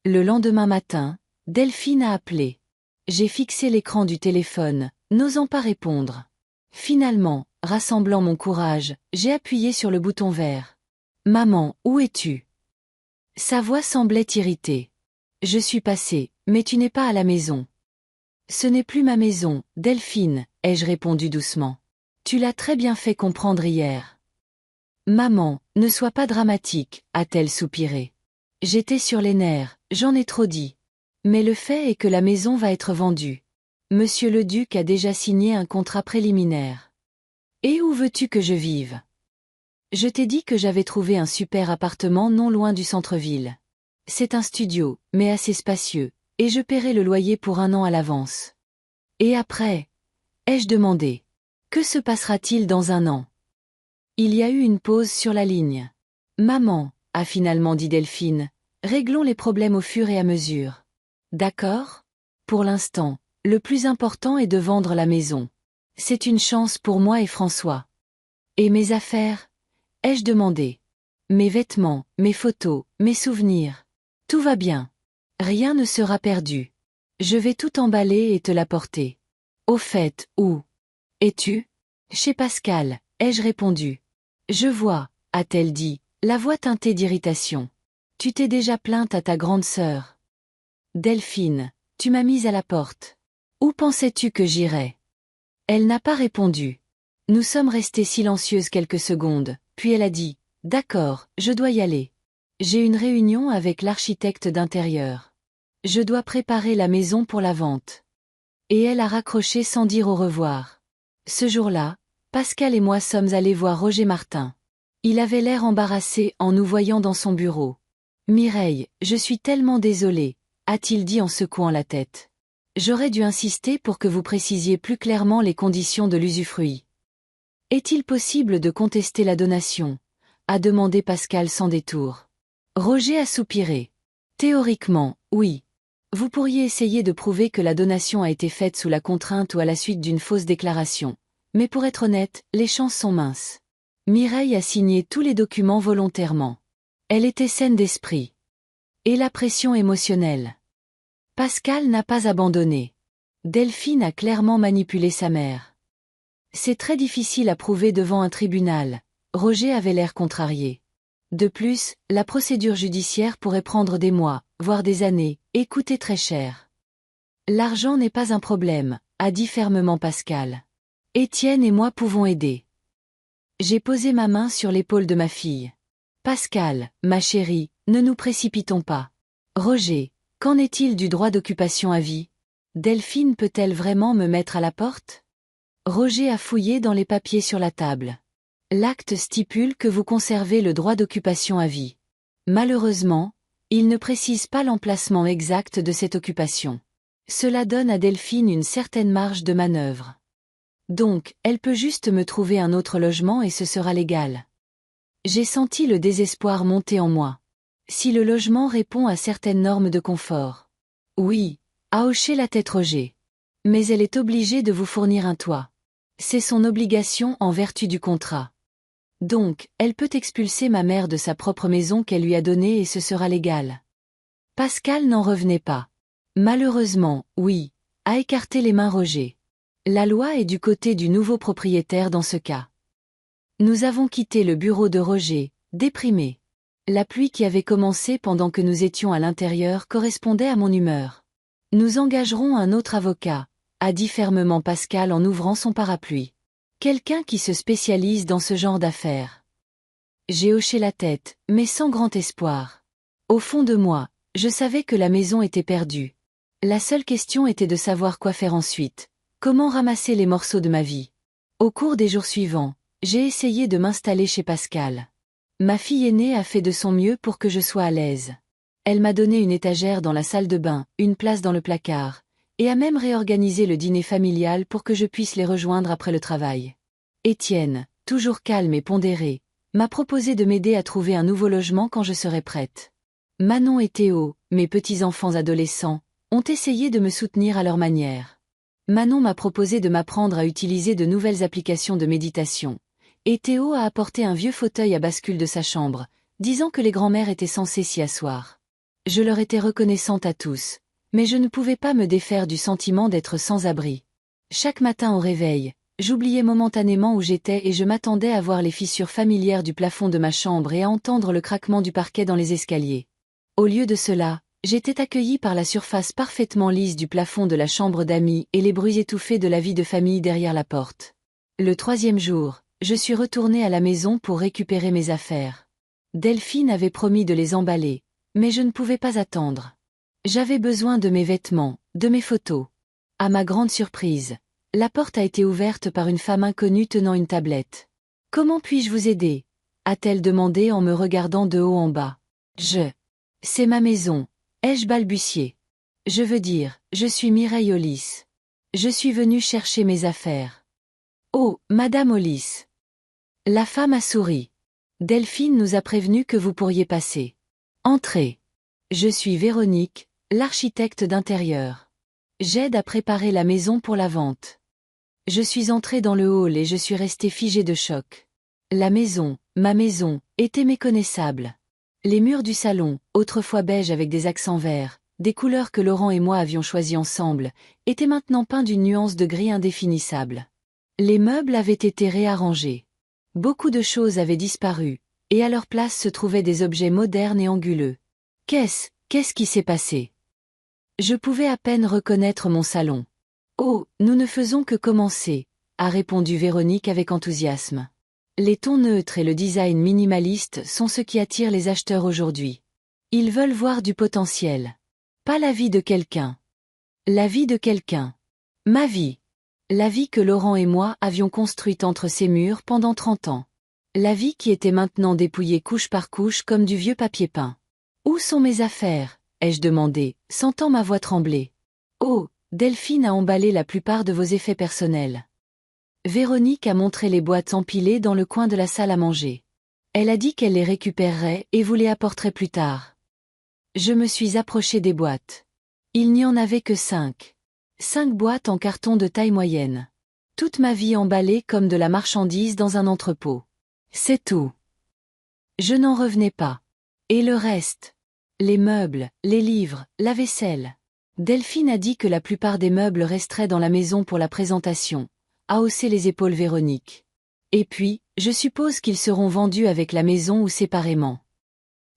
Le lendemain matin, Delphine a appelé. J'ai fixé l'écran du téléphone, n'osant pas répondre. Finalement, rassemblant mon courage, j'ai appuyé sur le bouton vert. « Maman, où es-tu » Sa voix semblait irritée. « Je suis passée, mais tu n'es pas à la maison. »« Ce n'est plus ma maison, Delphine, » ai-je répondu doucement. « Tu l'as très bien fait comprendre hier. »« Maman, ne sois pas dramatique, » a-t-elle soupiré. J'étais sur les nerfs, j'en ai trop dit. Mais le fait est que la maison va être vendue. Monsieur le duc a déjà signé un contrat préliminaire. Et où veux-tu que je vive ? Je t'ai dit que j'avais trouvé un super appartement non loin du centre-ville. C'est un studio, mais assez spacieux, et je paierai le loyer pour 1 an à l'avance. Et après ? Ai-je demandé. Que se passera-t-il dans 1 an ? Il y a eu une pause sur la ligne. Maman, a finalement dit Delphine, réglons les problèmes au fur et à mesure. D'accord ? Pour l'instant, le plus important est de vendre la maison. C'est une chance pour moi et François. Et mes affaires ? Ai-je demandé. Mes vêtements, mes photos, mes souvenirs. Tout va bien. Rien ne sera perdu. Je vais tout emballer et te l'apporter. Au fait, où es-tu ? Chez Pascal, ai-je répondu. Je vois, a-t-elle dit, la voix teintée d'irritation. Tu t'es déjà plainte à ta grande sœur. Delphine, tu m'as mise à la porte. Où pensais-tu que j'irais ? Elle n'a pas répondu. Nous sommes restées silencieuses quelques secondes, puis elle a dit, « D'accord, je dois y aller. J'ai une réunion avec l'architecte d'intérieur. Je dois préparer la maison pour la vente. » Et elle a raccroché sans dire au revoir. Ce jour-là, Pascal et moi sommes allés voir Roger Martin. Il avait l'air embarrassé en nous voyant dans son bureau. « Mireille, je suis tellement désolé, » a-t-il dit en secouant la tête. « J'aurais dû insister pour que vous précisiez plus clairement les conditions de l'usufruit. » « Est-il possible de contester la donation ?» a demandé Pascal sans détour. Roger a soupiré. « Théoriquement, oui. Vous pourriez essayer de prouver que la donation a été faite sous la contrainte ou à la suite d'une fausse déclaration. Mais pour être honnête, les chances sont minces. » Mireille a signé tous les documents volontairement. Elle était saine d'esprit. Et la pression émotionnelle. Pascal n'a pas abandonné. Delphine a clairement manipulé sa mère. C'est très difficile à prouver devant un tribunal. Roger avait l'air contrarié. De plus, la procédure judiciaire pourrait prendre des mois, voire des années, et coûter très cher. L'argent n'est pas un problème, a dit fermement Pascal. Étienne et moi pouvons aider. J'ai posé ma main sur l'épaule de ma fille. Pascal, ma chérie, ne nous précipitons pas. Roger, qu'en est-il du droit d'occupation à vie ? Delphine peut-elle vraiment me mettre à la porte ? Roger a fouillé dans les papiers sur la table. L'acte stipule que vous conservez le droit d'occupation à vie. Malheureusement, il ne précise pas l'emplacement exact de cette occupation. Cela donne à Delphine une certaine marge de manœuvre. Donc, elle peut juste me trouver un autre logement et ce sera légal. J'ai senti le désespoir monter en moi. Si le logement répond à certaines normes de confort. Oui, a hoché la tête Roger. Mais elle est obligée de vous fournir un toit. C'est son obligation en vertu du contrat. Donc, elle peut expulser ma mère de sa propre maison qu'elle lui a donnée et ce sera légal. Pascal n'en revenait pas. Malheureusement, oui, a écarté les mains Roger. La loi est du côté du nouveau propriétaire dans ce cas. Nous avons quitté le bureau de Roger, déprimés. La pluie qui avait commencé pendant que nous étions à l'intérieur correspondait à mon humeur. Nous engagerons un autre avocat, a dit fermement Pascal en ouvrant son parapluie. Quelqu'un qui se spécialise dans ce genre d'affaires. J'ai hoché la tête, mais sans grand espoir. Au fond de moi, je savais que la maison était perdue. La seule question était de savoir quoi faire ensuite. Comment ramasser les morceaux de ma vie? Au cours des jours suivants, j'ai essayé de m'installer chez Pascal. Ma fille aînée a fait de son mieux pour que je sois à l'aise. Elle m'a donné une étagère dans la salle de bain, une place dans le placard, et a même réorganisé le dîner familial pour que je puisse les rejoindre après le travail. Étienne, toujours calme et pondéré, m'a proposé de m'aider à trouver un nouveau logement quand je serai prête. Manon et Théo, mes petits-enfants adolescents, ont essayé de me soutenir à leur manière. Manon m'a proposé de m'apprendre à utiliser de nouvelles applications de méditation, et Théo a apporté un vieux fauteuil à bascule de sa chambre, disant que les grands-mères étaient censées s'y asseoir. Je leur étais reconnaissante à tous, mais je ne pouvais pas me défaire du sentiment d'être sans abri. Chaque matin au réveil, j'oubliais momentanément où j'étais et je m'attendais à voir les fissures familières du plafond de ma chambre et à entendre le craquement du parquet dans les escaliers. Au lieu de cela, j'étais accueillie par la surface parfaitement lisse du plafond de la chambre d'amis et les bruits étouffés de la vie de famille derrière la porte. Le 3e jour, je suis retournée à la maison pour récupérer mes affaires. Delphine avait promis de les emballer, mais je ne pouvais pas attendre. J'avais besoin de mes vêtements, de mes photos. À ma grande surprise, la porte a été ouverte par une femme inconnue tenant une tablette. « Comment puis-je vous aider ?» a-t-elle demandé en me regardant de haut en bas. « C'est ma maison », ai-je balbutié. « Je veux dire, je suis Mireille Hollis. Je suis venue chercher mes affaires. »« Oh, Madame Hollis. » La femme a souri. « Delphine nous a prévenu que vous pourriez passer. Entrez. Je suis Véronique, l'architecte d'intérieur. J'aide à préparer la maison pour la vente. » Je suis entrée dans le hall et je suis restée figée de choc. La maison, ma maison, était méconnaissable. Les murs du salon, autrefois beige avec des accents verts, des couleurs que Laurent et moi avions choisies ensemble, étaient maintenant peints d'une nuance de gris indéfinissable. Les meubles avaient été réarrangés. Beaucoup de choses avaient disparu, et à leur place se trouvaient des objets modernes et anguleux. Qu'est-ce qui s'est passé? Je pouvais à peine reconnaître mon salon. « Oh, nous ne faisons que commencer », a répondu Véronique avec enthousiasme. Les tons neutres et le design minimaliste sont ce qui attire les acheteurs aujourd'hui. Ils veulent voir du potentiel. Pas la vie de quelqu'un. La vie de quelqu'un. Ma vie. La vie que Laurent et moi avions construite entre ces murs pendant 30 ans. La vie qui était maintenant dépouillée couche par couche comme du vieux papier peint. « Où sont mes affaires ?» ai-je demandé, sentant ma voix trembler. « Oh, Delphine a emballé la plupart de vos effets personnels. » Véronique a montré les boîtes empilées dans le coin de la salle à manger. Elle a dit qu'elle les récupérerait et vous les apporterait plus tard. Je me suis approchée des boîtes. Il n'y en avait que 5. 5 boîtes en carton de taille moyenne. Toute ma vie emballée comme de la marchandise dans un entrepôt. C'est tout. Je n'en revenais pas. Et le reste? Les meubles, les livres, la vaisselle. Delphine a dit que la plupart des meubles resteraient dans la maison pour la présentation, a haussé les épaules Véronique. Et puis, je suppose qu'ils seront vendus avec la maison ou séparément.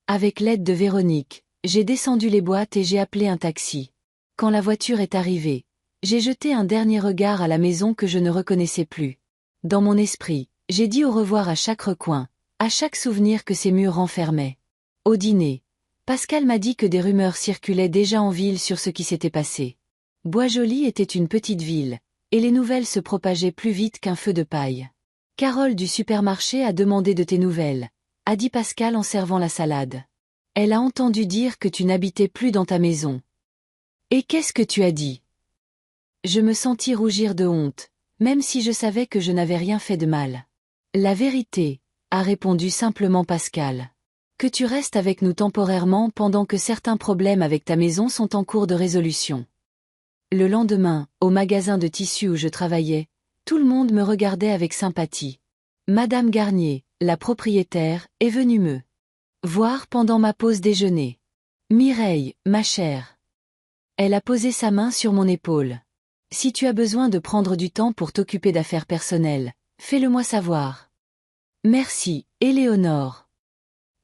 Avec l'aide de Véronique, j'ai descendu les boîtes et j'ai appelé un taxi. Quand la voiture est arrivée, j'ai jeté un dernier regard à la maison que je ne reconnaissais plus. Dans mon esprit, j'ai dit au revoir à chaque recoin, à chaque souvenir que ces murs renfermaient. Au dîner, Pascal m'a dit que des rumeurs circulaient déjà en ville sur ce qui s'était passé. Boisjoli était une petite ville, et les nouvelles se propageaient plus vite qu'un feu de paille. Carole du supermarché a demandé de tes nouvelles, a dit Pascal en servant la salade. Elle a entendu dire que tu n'habitais plus dans ta maison. Et qu'est-ce que tu as dit? Je me sentis rougir de honte, même si je savais que je n'avais rien fait de mal. La vérité, a répondu simplement Pascal. Que tu restes avec nous temporairement pendant que certains problèmes avec ta maison sont en cours de résolution. Le lendemain, au magasin de tissus où je travaillais, tout le monde me regardait avec sympathie. Madame Garnier, la propriétaire, est venue me voir pendant ma pause déjeuner. Mireille, ma chère. Elle a posé sa main sur mon épaule. Si tu as besoin de prendre du temps pour t'occuper d'affaires personnelles, fais-le-moi savoir. Merci, Éléonore.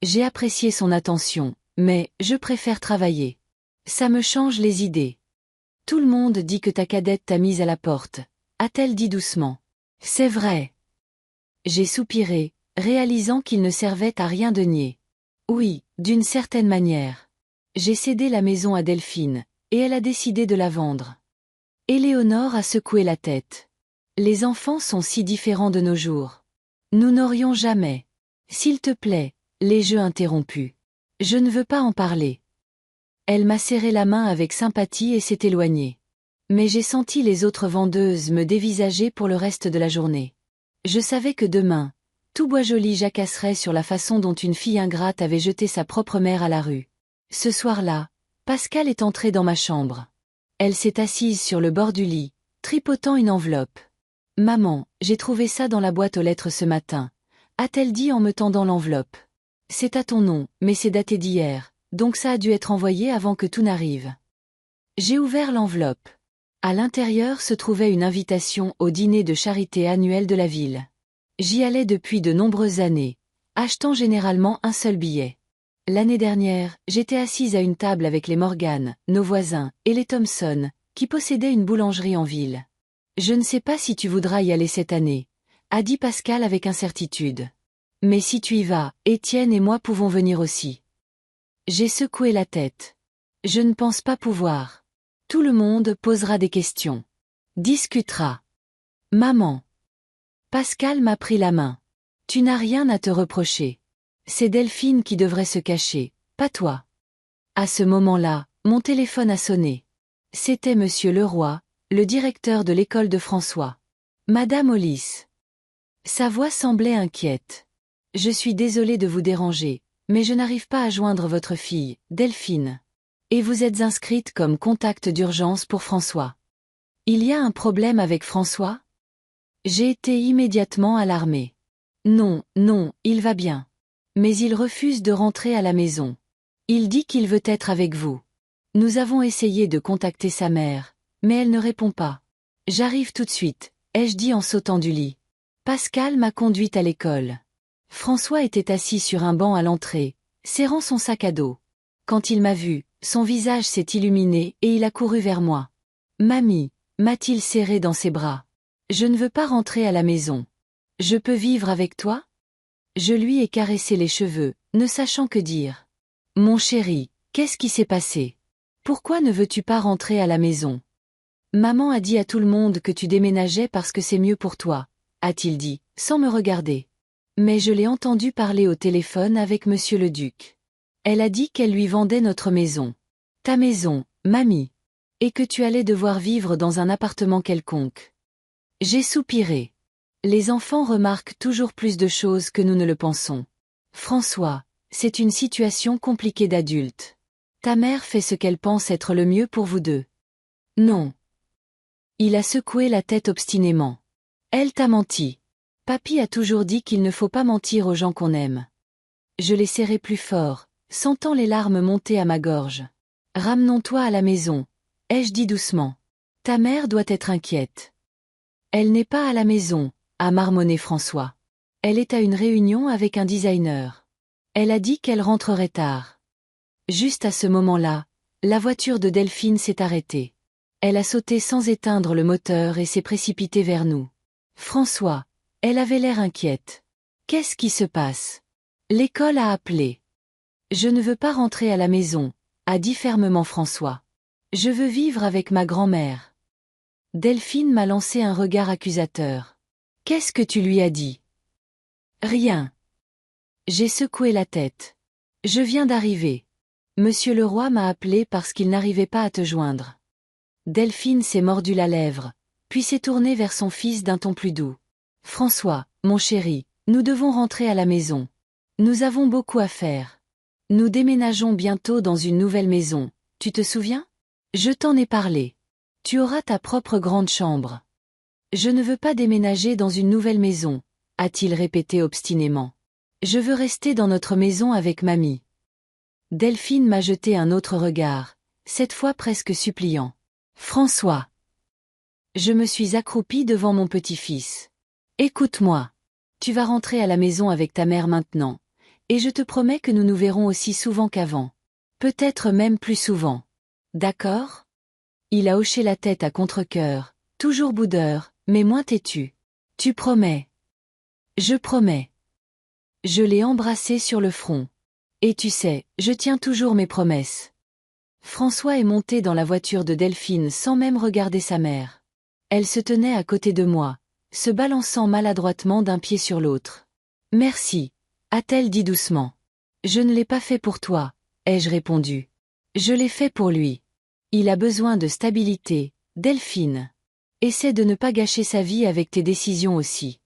J'ai apprécié son attention, mais je préfère travailler. Ça me change les idées. Tout le monde dit que ta cadette t'a mise à la porte, a-t-elle dit doucement. C'est vrai. J'ai soupiré, réalisant qu'il ne servait à rien de nier. Oui, d'une certaine manière. J'ai cédé la maison à Delphine, et elle a décidé de la vendre. Éléonore a secoué la tête. Les enfants sont si différents de nos jours. Nous n'aurions jamais. S'il te plaît, les jeux interrompus. Je ne veux pas en parler. Elle m'a serré la main avec sympathie et s'est éloignée. Mais j'ai senti les autres vendeuses me dévisager pour le reste de la journée. Je savais que demain, tout Boisjoli jacasserait sur la façon dont une fille ingrate avait jeté sa propre mère à la rue. Ce soir-là, Pascal est entrée dans ma chambre. Elle s'est assise sur le bord du lit, tripotant une enveloppe. « Maman, j'ai trouvé ça dans la boîte aux lettres ce matin », a-t-elle dit en me tendant l'enveloppe. « C'est à ton nom, mais c'est daté d'hier, donc ça a dû être envoyé avant que tout n'arrive. » J'ai ouvert l'enveloppe. À l'intérieur se trouvait une invitation au dîner de charité annuel de la ville. J'y allais depuis de nombreuses années, achetant généralement un seul billet. L'année dernière, j'étais assise à une table avec les Morgan, nos voisins, et les Thompson, qui possédaient une boulangerie en ville. « Je ne sais pas si tu voudras y aller cette année », a dit Pascal avec incertitude. « Mais si tu y vas, Étienne et moi pouvons venir aussi. » J'ai secoué la tête. Je ne pense pas pouvoir. Tout le monde posera des questions. Discutera. Maman. Pascal m'a pris la main. Tu n'as rien à te reprocher. C'est Delphine qui devrait se cacher, pas toi. À ce moment-là, mon téléphone a sonné. C'était Monsieur Leroy, le directeur de l'école de François. Madame Hollis. Sa voix semblait inquiète. Je suis désolée de vous déranger, mais je n'arrive pas à joindre votre fille, Delphine. Et vous êtes inscrite comme contact d'urgence pour François. Il y a un problème avec François ? J'ai été immédiatement alarmée. Non, non, il va bien. Mais il refuse de rentrer à la maison. Il dit qu'il veut être avec vous. Nous avons essayé de contacter sa mère, mais elle ne répond pas. J'arrive tout de suite, ai-je dit en sautant du lit. Pascal m'a conduite à l'école. François était assis sur un banc à l'entrée, serrant son sac à dos. Quand il m'a vu, son visage s'est illuminé et il a couru vers moi. « Mamie » m'a-t-il serré dans ses bras. « Je ne veux pas rentrer à la maison. Je peux vivre avec toi ?» Je lui ai caressé les cheveux, ne sachant que dire. « Mon chéri, qu'est-ce qui s'est passé? Pourquoi ne veux-tu pas rentrer à la maison? Maman a dit à tout le monde que tu déménageais parce que c'est mieux pour toi, a-t-il dit, sans me regarder. Mais je l'ai entendu parler au téléphone avec Monsieur le Duc. Elle a dit qu'elle lui vendait notre maison. Ta maison, mamie. Et que tu allais devoir vivre dans un appartement quelconque. J'ai soupiré. Les enfants remarquent toujours plus de choses que nous ne le pensons. François, c'est une situation compliquée d'adulte. Ta mère fait ce qu'elle pense être le mieux pour vous deux. Non. Il a secoué la tête obstinément. Elle t'a menti. Papy a toujours dit qu'il ne faut pas mentir aux gens qu'on aime. Je l'ai serré plus fort, sentant les larmes monter à ma gorge. Ramenons-toi à la maison, ai-je dit doucement. Ta mère doit être inquiète. Elle n'est pas à la maison, a marmonné François. Elle est à une réunion avec un designer. Elle a dit qu'elle rentrerait tard. Juste à ce moment-là, la voiture de Delphine s'est arrêtée. Elle a sauté sans éteindre le moteur et s'est précipitée vers nous. François, elle avait l'air inquiète. Qu'est-ce qui se passe? L'école a appelé. Je ne veux pas rentrer à la maison, a dit fermement François. Je veux vivre avec ma grand-mère. Delphine m'a lancé un regard accusateur. Qu'est-ce que tu lui as dit? Rien. J'ai secoué la tête. Je viens d'arriver. Monsieur Leroy m'a appelé parce qu'il n'arrivait pas à te joindre. Delphine s'est mordu la lèvre, puis s'est tournée vers son fils d'un ton plus doux. François, mon chéri, nous devons rentrer à la maison. Nous avons beaucoup à faire. Nous déménageons bientôt dans une nouvelle maison, tu te souviens? Je t'en ai parlé. Tu auras ta propre grande chambre. Je ne veux pas déménager dans une nouvelle maison, a-t-il répété obstinément. Je veux rester dans notre maison avec mamie. Delphine m'a jeté un autre regard, cette fois presque suppliant. François. Je me suis accroupie devant mon petit-fils. Écoute-moi. Tu vas rentrer à la maison avec ta mère maintenant, et je te promets que nous nous verrons aussi souvent qu'avant. Peut-être même plus souvent. D'accord? Il a hoché la tête à contre-cœur, toujours boudeur, mais moins têtu. Tu promets? Je promets. Je l'ai embrassé sur le front. Et tu sais, je tiens toujours mes promesses. François est monté dans la voiture de Delphine sans même regarder sa mère. Elle se tenait à côté de moi, se balançant maladroitement d'un pied sur l'autre. « Merci, » a-t-elle dit doucement. « Je ne l'ai pas fait pour toi, » ai-je répondu. « Je l'ai fait pour lui. Il a besoin de stabilité, Delphine. Essaie de ne pas gâcher sa vie avec tes décisions aussi. »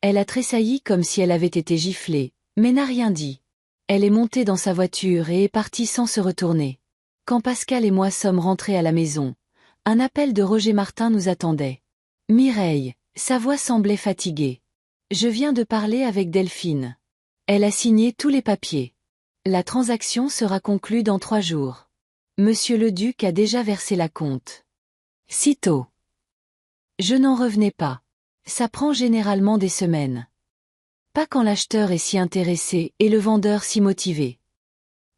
Elle a tressailli comme si elle avait été giflée, mais n'a rien dit. Elle est montée dans sa voiture et est partie sans se retourner. Quand Pascal et moi sommes rentrés à la maison, un appel de Roger Martin nous attendait. « Mireille », sa voix semblait fatiguée. « Je viens de parler avec Delphine. Elle a signé tous les papiers. La transaction sera conclue dans 3 jours. Monsieur le duc a déjà versé la compte. » Sitôt. Je n'en revenais pas. Ça prend généralement des semaines. Pas quand l'acheteur est si intéressé et le vendeur si motivé.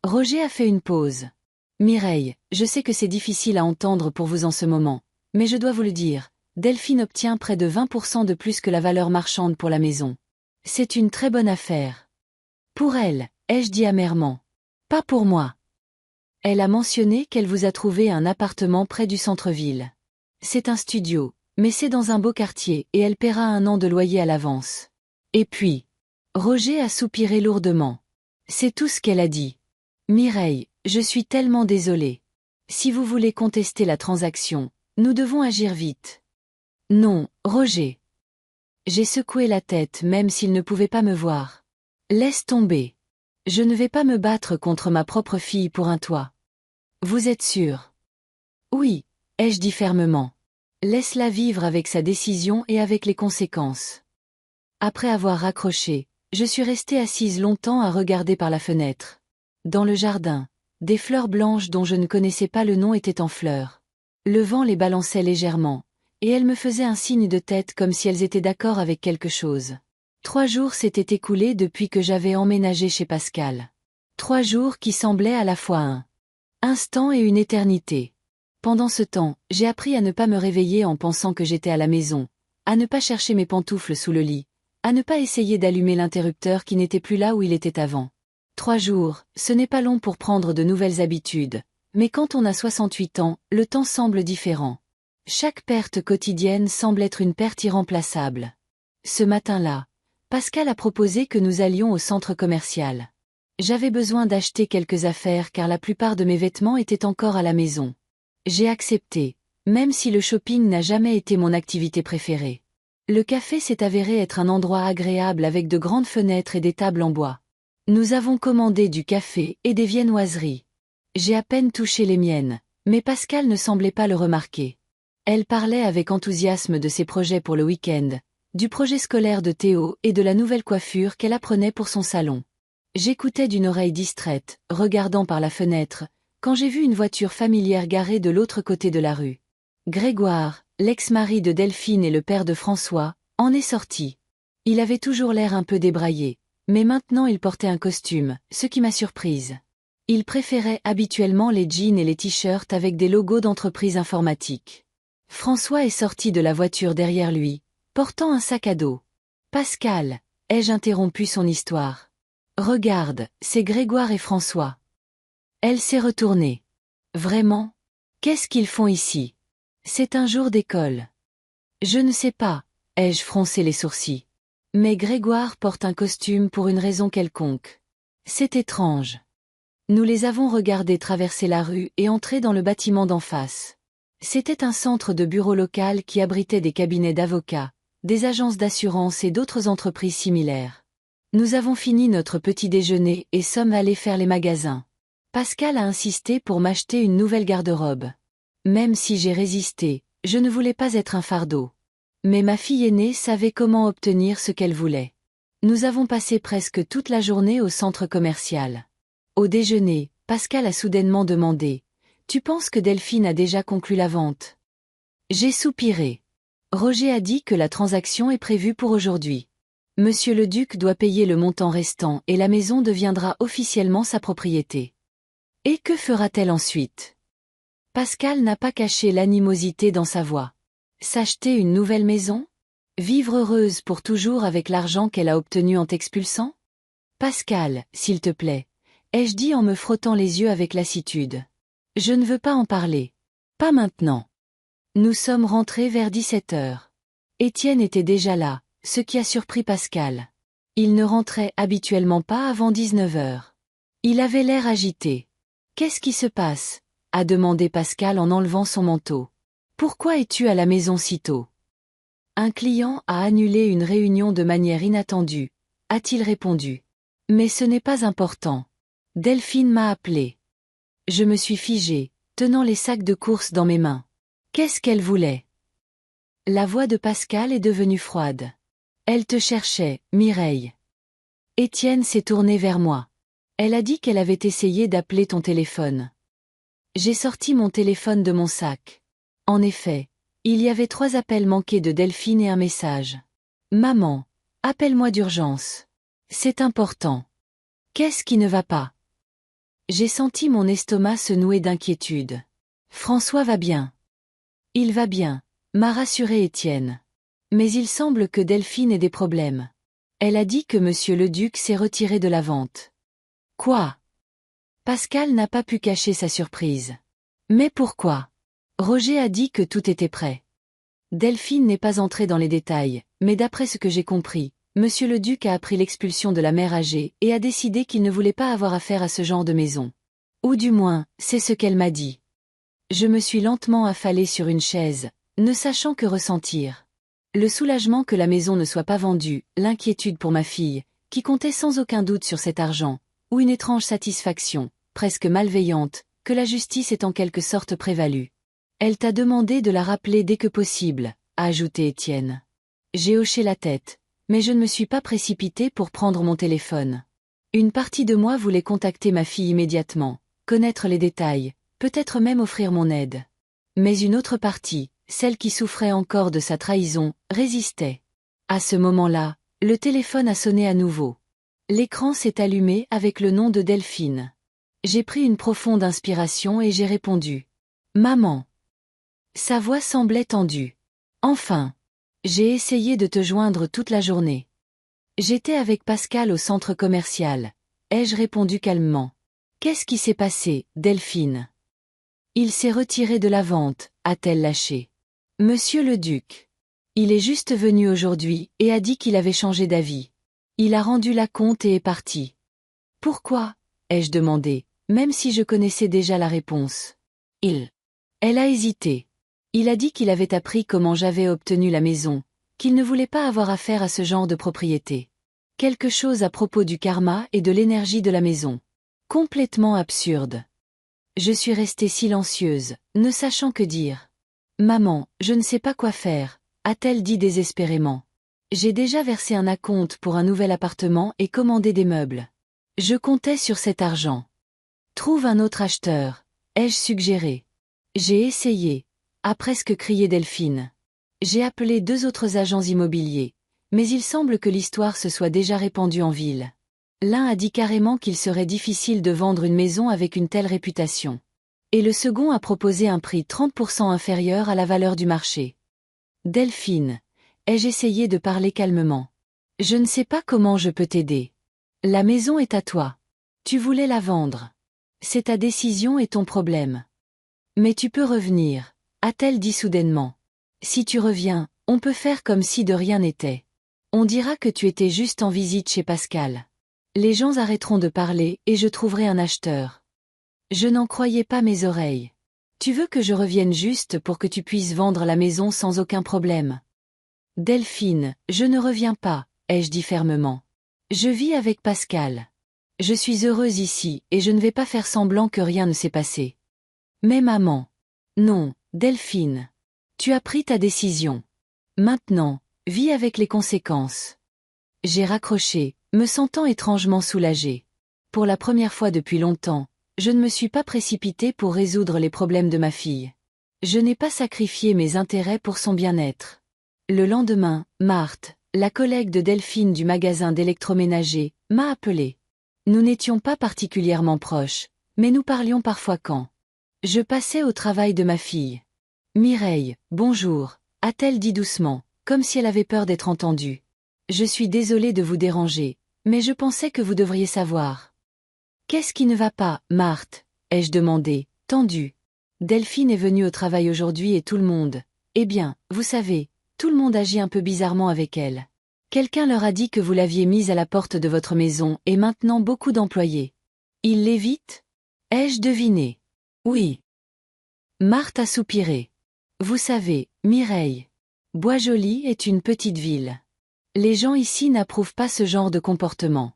Roger a fait une pause. « Mireille, je sais que c'est difficile à entendre pour vous en ce moment, mais je dois vous le dire, Delphine obtient près de 20% de plus que la valeur marchande pour la maison. C'est une très bonne affaire. Pour elle, ai-je dit amèrement. Pas pour moi. Elle a mentionné qu'elle vous a trouvé un appartement près du centre-ville. C'est un studio, mais c'est dans un beau quartier et elle paiera 1 an de loyer à l'avance. Et puis, Roger a soupiré lourdement. C'est tout ce qu'elle a dit. Mireille, je suis tellement désolée. Si vous voulez contester la transaction, nous devons agir vite. Non, Roger. J'ai secoué la tête même s'il ne pouvait pas me voir. Laisse tomber. Je ne vais pas me battre contre ma propre fille pour un toit. Vous êtes sûr? Oui, ai-je dit fermement. Laisse-la vivre avec sa décision et avec les conséquences. Après avoir raccroché, je suis restée assise longtemps à regarder par la fenêtre. Dans le jardin, des fleurs blanches dont je ne connaissais pas le nom étaient en fleurs. Le vent les balançait légèrement, et elles me faisaient un signe de tête comme si elles étaient d'accord avec quelque chose. 3 jours s'étaient écoulés depuis que j'avais emménagé chez Pascal. 3 jours qui semblaient à la fois un instant et une éternité. Pendant ce temps, j'ai appris à ne pas me réveiller en pensant que j'étais à la maison, à ne pas chercher mes pantoufles sous le lit, à ne pas essayer d'allumer l'interrupteur qui n'était plus là où il était avant. 3 jours, ce n'est pas long pour prendre de nouvelles habitudes, mais quand on a 68 ans, le temps semble différent. Chaque perte quotidienne semble être une perte irremplaçable. Ce matin-là, Pascal a proposé que nous allions au centre commercial. J'avais besoin d'acheter quelques affaires car la plupart de mes vêtements étaient encore à la maison. J'ai accepté, même si le shopping n'a jamais été mon activité préférée. Le café s'est avéré être un endroit agréable avec de grandes fenêtres et des tables en bois. Nous avons commandé du café et des viennoiseries. J'ai à peine touché les miennes, mais Pascal ne semblait pas le remarquer. Elle parlait avec enthousiasme de ses projets pour le week-end, du projet scolaire de Théo et de la nouvelle coiffure qu'elle apprenait pour son salon. J'écoutais d'une oreille distraite, regardant par la fenêtre, quand j'ai vu une voiture familière garée de l'autre côté de la rue. Grégoire, l'ex-mari de Delphine et le père de François, en est sorti. Il avait toujours l'air un peu débraillé, mais maintenant il portait un costume, ce qui m'a surprise. Il préférait habituellement les jeans et les t-shirts avec des logos d'entreprise informatique. François est sorti de la voiture derrière lui, portant un sac à dos. « Pascal », ai-je interrompu son histoire. « Regarde, c'est Grégoire et François. » Elle s'est retournée. « Vraiment? Qu'est-ce qu'ils font ici? C'est un jour d'école. » « Je ne sais pas, » ai-je froncé les sourcils. Mais Grégoire porte un costume pour une raison quelconque. C'est étrange. Nous les avons regardés traverser la rue et entrer dans le bâtiment d'en face. C'était un centre de bureau local qui abritait des cabinets d'avocats, des agences d'assurance et d'autres entreprises similaires. Nous avons fini notre petit déjeuner et sommes allés faire les magasins. Pascal a insisté pour m'acheter une nouvelle garde-robe. Même si j'ai résisté, je ne voulais pas être un fardeau. Mais ma fille aînée savait comment obtenir ce qu'elle voulait. Nous avons passé presque toute la journée au centre commercial. Au déjeuner, Pascal a soudainement demandé « Tu penses que Delphine a déjà conclu la vente ?» J'ai soupiré. Roger a dit que la transaction est prévue pour aujourd'hui. Monsieur le duc doit payer le montant restant et la maison deviendra officiellement sa propriété. Et que fera-t-elle ensuite? Pascal n'a pas caché l'animosité dans sa voix. S'acheter une nouvelle maison? Vivre heureuse pour toujours avec l'argent qu'elle a obtenu en t'expulsant? Pascal, s'il te plaît, ai-je dit en me frottant les yeux avec lassitude. Je ne veux pas en parler. Pas maintenant. Nous sommes rentrés vers 17 heures. Étienne était déjà là, ce qui a surpris Pascal. Il ne rentrait habituellement pas avant 19 heures. Il avait l'air agité. Qu'est-ce qui se passe? A demandé Pascal en enlevant son manteau. Pourquoi es-tu à la maison si tôt? Un client a annulé une réunion de manière inattendue, a-t-il répondu. Mais ce n'est pas important. Delphine m'a appelé. Je me suis figé, tenant les sacs de courses dans mes mains. Qu'est-ce qu'elle voulait? La voix de Pascal est devenue froide. Elle te cherchait, Mireille. Étienne s'est tourné vers moi. Elle a dit qu'elle avait essayé d'appeler ton téléphone. J'ai sorti mon téléphone de mon sac. En effet, il y avait 3 appels manqués de Delphine et un message. Maman, appelle-moi d'urgence. C'est important. Qu'est-ce qui ne va pas? J'ai senti mon estomac se nouer d'inquiétude. François va bien. Il va bien, m'a rassuré Étienne. Mais il semble que Delphine ait des problèmes. Elle a dit que monsieur le duc s'est retiré de la vente. Quoi? Pascal n'a pas pu cacher sa surprise. Mais pourquoi? Roger a dit que tout était prêt. Delphine n'est pas entrée dans les détails, mais d'après ce que j'ai compris, monsieur le duc a appris l'expulsion de la mère âgée et a décidé qu'il ne voulait pas avoir affaire à ce genre de maison. Ou du moins, c'est ce qu'elle m'a dit. Je me suis lentement affalée sur une chaise, ne sachant que ressentir. Le soulagement que la maison ne soit pas vendue, l'inquiétude pour ma fille, qui comptait sans aucun doute sur cet argent, ou une étrange satisfaction, presque malveillante, que la justice ait en quelque sorte prévalu. Elle t'a demandé de la rappeler dès que possible, a ajouté Étienne. J'ai hoché la tête, mais je ne me suis pas précipitée pour prendre mon téléphone. Une partie de moi voulait contacter ma fille immédiatement, connaître les détails, peut-être même offrir mon aide. Mais une autre partie, celle qui souffrait encore de sa trahison, résistait. À ce moment-là, le téléphone a sonné à nouveau. L'écran s'est allumé avec le nom de Delphine. J'ai pris une profonde inspiration et j'ai répondu. Maman. Sa voix semblait tendue. Enfin. J'ai essayé de te joindre toute la journée. J'étais avec Pascal au centre commercial, ai-je répondu calmement. Qu'est-ce qui s'est passé, Delphine? Il s'est retiré de la vente, a-t-elle lâché. Monsieur le duc. Il est juste venu aujourd'hui et a dit qu'il avait changé d'avis. Il a rendu la compte et est parti. Pourquoi? Ai-je demandé, même si je connaissais déjà la réponse. Elle a hésité. Il a dit qu'il avait appris comment j'avais obtenu la maison, qu'il ne voulait pas avoir affaire à ce genre de propriété. Quelque chose à propos du karma et de l'énergie de la maison. Complètement absurde. Je suis restée silencieuse, ne sachant que dire. Maman, je ne sais pas quoi faire, a-t-elle dit désespérément. J'ai déjà versé un acompte pour un nouvel appartement et commandé des meubles. Je comptais sur cet argent. Trouve un autre acheteur, ai-je suggéré. J'ai essayé, a presque crié Delphine. J'ai appelé 2 autres agents immobiliers, mais il semble que l'histoire se soit déjà répandue en ville. L'un a dit carrément qu'il serait difficile de vendre une maison avec une telle réputation. Et le second a proposé un prix 30% inférieur à la valeur du marché. Delphine, ai-je essayé de parler calmement. Je ne sais pas comment je peux t'aider. La maison est à toi. Tu voulais la vendre. C'est ta décision et ton problème. Mais tu peux revenir, a-t-elle dit soudainement. Si tu reviens, on peut faire comme si de rien n'était. On dira que tu étais juste en visite chez Pascal. Les gens arrêteront de parler et je trouverai un acheteur. Je n'en croyais pas mes oreilles. Tu veux que je revienne juste pour que tu puisses vendre la maison sans aucun problème? Delphine, je ne reviens pas, ai-je dit fermement. Je vis avec Pascal. Je suis heureuse ici et je ne vais pas faire semblant que rien ne s'est passé. Mais maman. Non, Delphine. Tu as pris ta décision. Maintenant, vis avec les conséquences. J'ai raccroché, me sentant étrangement soulagée. Pour la première fois depuis longtemps, je ne me suis pas précipitée pour résoudre les problèmes de ma fille. Je n'ai pas sacrifié mes intérêts pour son bien-être. Le lendemain, Marthe, la collègue de Delphine du magasin d'électroménager, m'a appelée. Nous n'étions pas particulièrement proches, mais nous parlions parfois quand je passais au travail de ma fille. Mireille, bonjour, a-t-elle dit doucement, comme si elle avait peur d'être entendue. Je suis désolée de vous déranger, mais je pensais que vous devriez savoir. Qu'est-ce qui ne va pas, Marthe? Ai-je demandé, Tendu. Delphine est venue au travail aujourd'hui et tout le monde. Eh bien, vous savez, tout le monde agit un peu bizarrement avec elle. Quelqu'un leur a dit que vous l'aviez mise à la porte de votre maison et maintenant beaucoup d'employés. Ils l'évitent? Ai-je deviné? Oui. Marthe a soupiré. Vous savez, Mireille, Boisjoli est une petite ville. Les gens ici n'approuvent pas ce genre de comportement.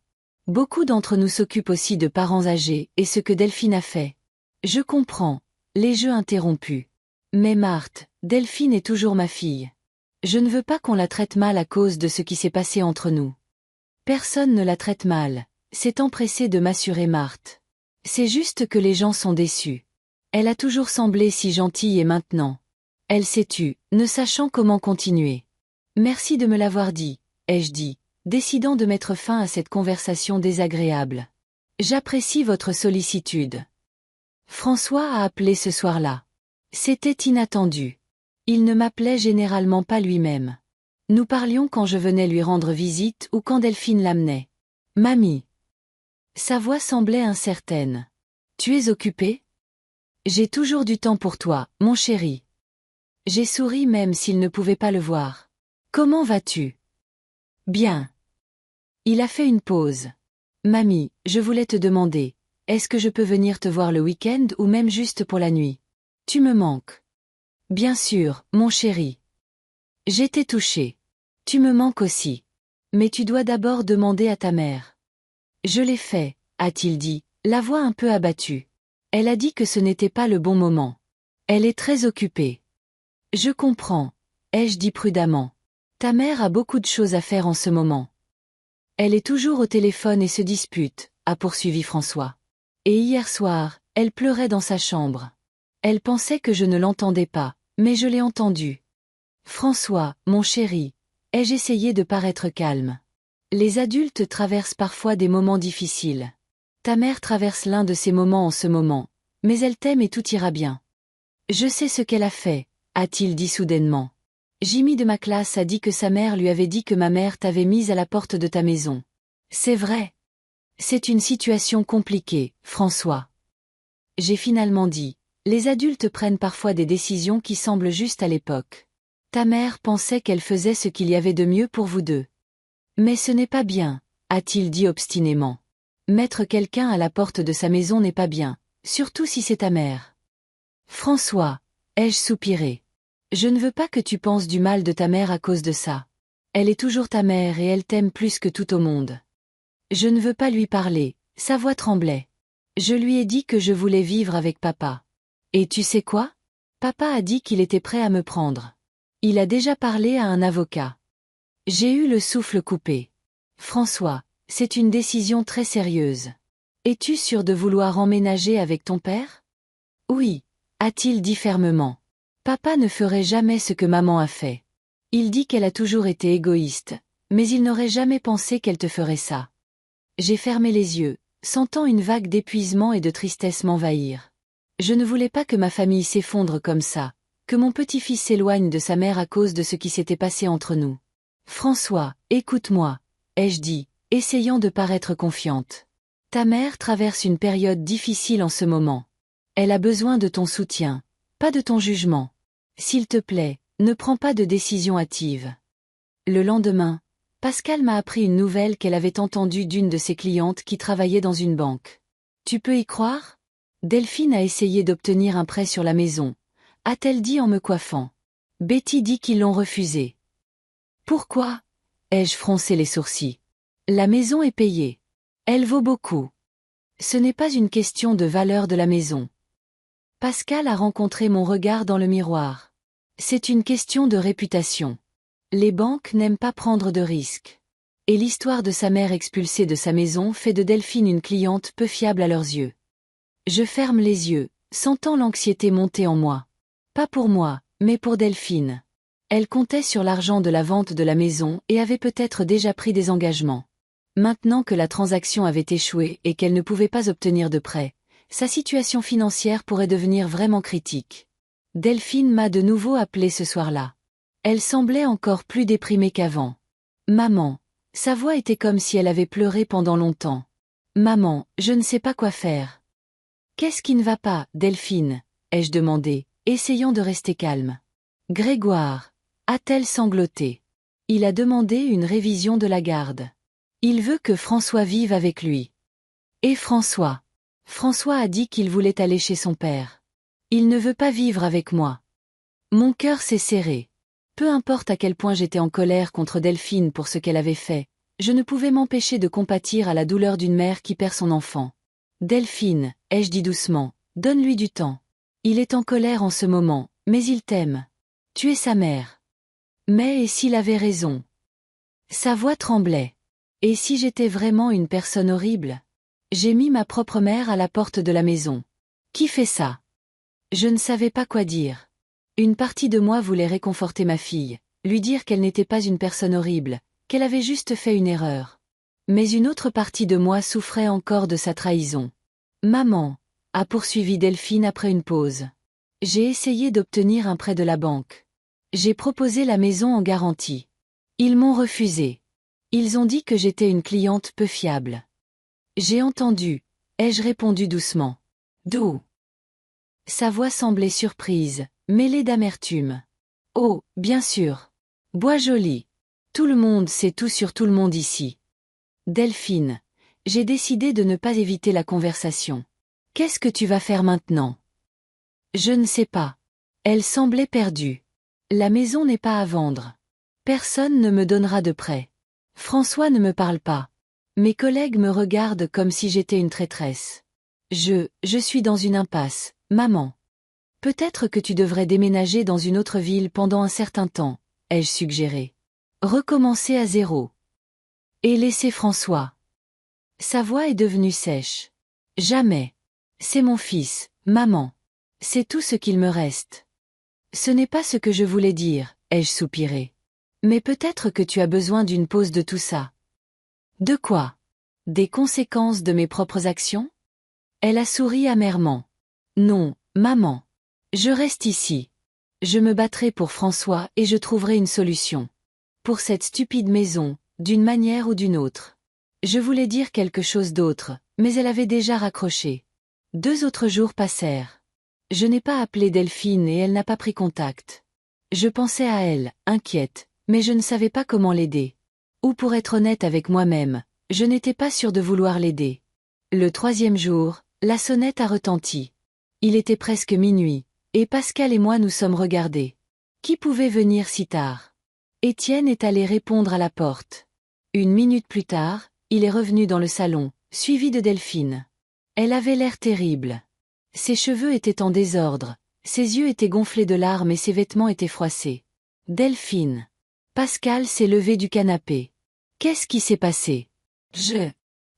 Beaucoup d'entre nous s'occupent aussi de parents âgés et ce que Delphine a fait. Je comprends. Les jeux interrompus. Mais Marthe, Delphine est toujours ma fille. Je ne veux pas qu'on la traite mal à cause de ce qui s'est passé entre nous. Personne ne la traite mal, s'est empressé de m'assurer Marthe. C'est juste que les gens sont déçus. Elle a toujours semblé si gentille et maintenant. Elle s'est tue, ne sachant comment continuer. Merci de me l'avoir dit, ai-je dit, décidant de mettre fin à cette conversation désagréable. J'apprécie votre sollicitude. François a appelé ce soir-là. C'était inattendu. Il ne m'appelait généralement pas lui-même. Nous parlions quand je venais lui rendre visite ou quand Delphine l'amenait. Mamie. Sa voix semblait incertaine. Tu es occupée? J'ai toujours du temps pour toi, mon chéri. J'ai souri même s'il ne pouvait pas le voir. Comment vas-tu? Bien. Il a fait une pause. Mamie, je voulais te demander, est-ce que je peux venir te voir le week-end ou même juste pour la nuit? Tu me manques. Bien sûr, mon chéri. J'étais touchée. Tu me manques aussi. Mais tu dois d'abord demander à ta mère. Je l'ai fait, a-t-il dit, la voix un peu abattue. Elle a dit que ce n'était pas le bon moment. Elle est très occupée. Je comprends, ai-je dit prudemment. Ta mère a beaucoup de choses à faire en ce moment. Elle est toujours au téléphone et se dispute, a poursuivi François. Et hier soir, elle pleurait dans sa chambre. Elle pensait que je ne l'entendais pas, mais je l'ai entendu. François, mon chéri, ai-je essayé de paraître calme. Les adultes traversent parfois des moments difficiles. Ta mère traverse l'un de ces moments en ce moment, mais elle t'aime et tout ira bien. Je sais ce qu'elle a fait, a-t-il dit soudainement. Jimmy de ma classe a dit que sa mère lui avait dit que ma mère t'avait mise à la porte de ta maison. C'est vrai. C'est une situation compliquée, François. J'ai finalement dit, les adultes prennent parfois des décisions qui semblent justes à l'époque. Ta mère pensait qu'elle faisait ce qu'il y avait de mieux pour vous deux. Mais ce n'est pas bien, a-t-il dit obstinément. Mettre quelqu'un à la porte de sa maison n'est pas bien, surtout si c'est ta mère. François, ai-je soupiré. Je ne veux pas que tu penses du mal de ta mère à cause de ça. Elle est toujours ta mère et elle t'aime plus que tout au monde. Je ne veux pas lui parler, sa voix tremblait. Je lui ai dit que je voulais vivre avec papa. Et tu sais quoi? Papa a dit qu'il était prêt à me prendre. Il a déjà parlé à un avocat. J'ai eu le souffle coupé. François, c'est une décision très sérieuse. Es-tu sûr de vouloir emménager avec ton père? Oui, a-t-il dit fermement. Papa ne ferait jamais ce que maman a fait. Il dit qu'elle a toujours été égoïste, mais il n'aurait jamais pensé qu'elle te ferait ça. J'ai fermé les yeux, sentant une vague d'épuisement et de tristesse m'envahir. Je ne voulais pas que ma famille s'effondre comme ça, que mon petit-fils s'éloigne de sa mère à cause de ce qui s'était passé entre nous. François, écoute-moi, ai-je dit, essayant de paraître confiante. Ta mère traverse une période difficile en ce moment. Elle a besoin de ton soutien, pas de ton jugement. S'il te plaît, ne prends pas de décision hâtive. Le lendemain, Pascal m'a appris une nouvelle qu'elle avait entendue d'une de ses clientes qui travaillait dans une banque. Tu peux y croire? Delphine a essayé d'obtenir un prêt sur la maison, a-t-elle dit en me coiffant. Betty dit qu'ils l'ont refusé. Pourquoi? Ai-je froncé les sourcils. La maison est payée. Elle vaut beaucoup. Ce n'est pas une question de valeur de la maison. Pascal a rencontré mon regard dans le miroir. C'est une question de réputation. Les banques n'aiment pas prendre de risques. Et l'histoire de sa mère expulsée de sa maison fait de Delphine une cliente peu fiable à leurs yeux. Je ferme les yeux, sentant l'anxiété monter en moi. Pas pour moi, mais pour Delphine. Elle comptait sur l'argent de la vente de la maison et avait peut-être déjà pris des engagements. Maintenant que la transaction avait échoué et qu'elle ne pouvait pas obtenir de prêt, sa situation financière pourrait devenir vraiment critique. Delphine m'a de nouveau appelé ce soir-là. Elle semblait encore plus déprimée qu'avant. Maman. Sa voix était comme si elle avait pleuré pendant longtemps. Maman, je ne sais pas quoi faire. Qu'est-ce qui ne va pas, Delphine? Ai-je demandé, essayant de rester calme. Grégoire, a-t-elle sangloté. Il a demandé une révision de la garde. Il veut que François vive avec lui. Et François? François a dit qu'il voulait aller chez son père. Il ne veut pas vivre avec moi. Mon cœur s'est serré. Peu importe à quel point j'étais en colère contre Delphine pour ce qu'elle avait fait, je ne pouvais m'empêcher de compatir à la douleur d'une mère qui perd son enfant. Delphine, ai-je dit doucement, donne-lui du temps. Il est en colère en ce moment, mais il t'aime. Tu es sa mère. Mais et s'il avait raison? Sa voix tremblait. Et si j'étais vraiment une personne horrible? J'ai mis ma propre mère à la porte de la maison. Qui fait ça? Je ne savais pas quoi dire. Une partie de moi voulait réconforter ma fille, lui dire qu'elle n'était pas une personne horrible, qu'elle avait juste fait une erreur. Mais une autre partie de moi souffrait encore de sa trahison. Maman, a poursuivi Delphine après une pause. J'ai essayé d'obtenir un prêt de la banque. J'ai proposé la maison en garantie. Ils m'ont refusé. Ils ont dit que j'étais une cliente peu fiable. J'ai entendu, ai-je répondu doucement. D'où? Sa voix semblait surprise, mêlée d'amertume. Oh, bien sûr. Bois joli. Tout le monde sait tout sur tout le monde ici. Delphine, j'ai décidé de ne pas éviter la conversation. Qu'est-ce que tu vas faire maintenant? Je ne sais pas. Elle semblait perdue. La maison n'est pas à vendre. Personne ne me donnera de prêt. François ne me parle pas. Mes collègues me regardent comme si j'étais une traîtresse. Je suis dans une impasse, maman. Peut-être que tu devrais déménager dans une autre ville pendant un certain temps, ai-je suggéré. Recommencer à zéro. Et laisser François. Sa voix est devenue sèche. Jamais. C'est mon fils, maman. C'est tout ce qu'il me reste. Ce n'est pas ce que je voulais dire, ai-je soupiré. Mais peut-être que tu as besoin d'une pause de tout ça. De quoi? Des conséquences de mes propres actions? Elle a souri amèrement. Non, maman. Je reste ici. Je me battrai pour François et je trouverai une solution. Pour cette stupide maison, d'une manière ou d'une autre. Je voulais dire quelque chose d'autre, mais elle avait déjà raccroché. 2 autres jours passèrent. Je n'ai pas appelé Delphine et elle n'a pas pris contact. Je pensais à elle, inquiète, mais je ne savais pas comment l'aider. Ou pour être honnête avec moi-même, je n'étais pas sûre de vouloir l'aider. Le 3e jour, la sonnette a retenti. Il était presque minuit, et Pascal et moi nous sommes regardés. Qui pouvait venir si tard? Étienne est allé répondre à la porte. 1 minute plus tard, il est revenu dans le salon, suivi de Delphine. Elle avait l'air terrible. Ses cheveux étaient en désordre, ses yeux étaient gonflés de larmes et ses vêtements étaient froissés. Delphine. Pascal s'est levé du canapé. Qu'est-ce qui s'est passé?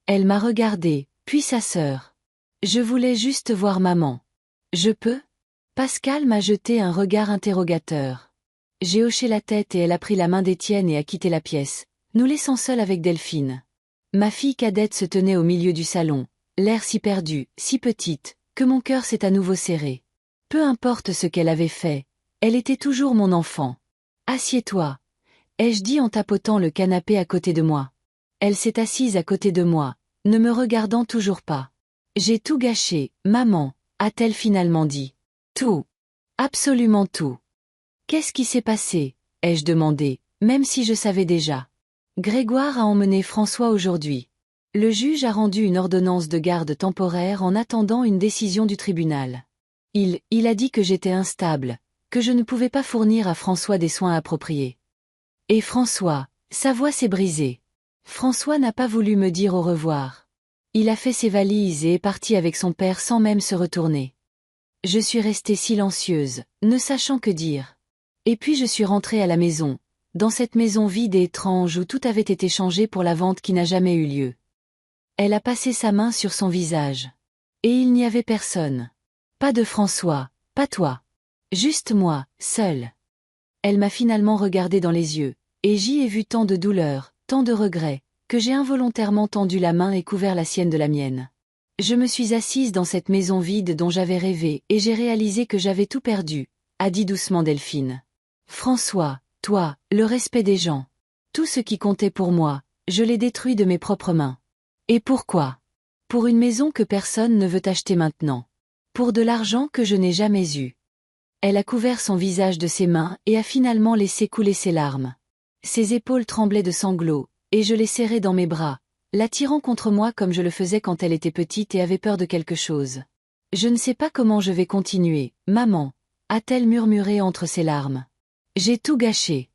Elle m'a regardé, puis sa sœur. Je voulais juste voir maman. Je peux? Pascal m'a jeté un regard interrogateur. J'ai hoché la tête et elle a pris la main d'Étienne et a quitté la pièce, nous laissant seuls avec Delphine. Ma fille cadette se tenait au milieu du salon, l'air si perdu, si petite, que mon cœur s'est à nouveau serré. Peu importe ce qu'elle avait fait, elle était toujours mon enfant. Assieds-toi, ai-je dit en tapotant le canapé à côté de moi. Elle s'est assise à côté de moi, ne me regardant toujours pas. J'ai tout gâché, maman, a-t-elle finalement dit. Tout. Absolument tout. Qu'est-ce qui s'est passé? Ai-je demandé, même si je savais déjà. Grégoire a emmené François aujourd'hui. Le juge a rendu une ordonnance de garde temporaire en attendant une décision du tribunal. Il a dit que j'étais instable, que je ne pouvais pas fournir à François des soins appropriés. Et François, sa voix s'est brisée. François n'a pas voulu me dire au revoir. Il a fait ses valises et est parti avec son père sans même se retourner. Je suis restée silencieuse, ne sachant que dire. Et puis je suis rentrée à la maison, dans cette maison vide et étrange où tout avait été changé pour la vente qui n'a jamais eu lieu. Elle a passé sa main sur son visage. Et il n'y avait personne. Pas de François, pas toi. Juste moi, seule. Elle m'a finalement regardé dans les yeux, et j'y ai vu tant de douleur, tant de regrets, que j'ai involontairement tendu la main et couvert la sienne de la mienne. Je me suis assise dans cette maison vide dont j'avais rêvé et j'ai réalisé que j'avais tout perdu, a dit doucement Delphine. François, toi, le respect des gens. Tout ce qui comptait pour moi, je l'ai détruit de mes propres mains. Et pourquoi? Pour une maison que personne ne veut acheter maintenant. Pour de l'argent que je n'ai jamais eu. Elle a couvert son visage de ses mains et a finalement laissé couler ses larmes. Ses épaules tremblaient de sanglots, et je l'ai serrée dans mes bras, l'attirant contre moi comme je le faisais quand elle était petite et avait peur de quelque chose. Je ne sais pas comment je vais continuer, maman, a-t-elle murmuré entre ses larmes. J'ai tout gâché.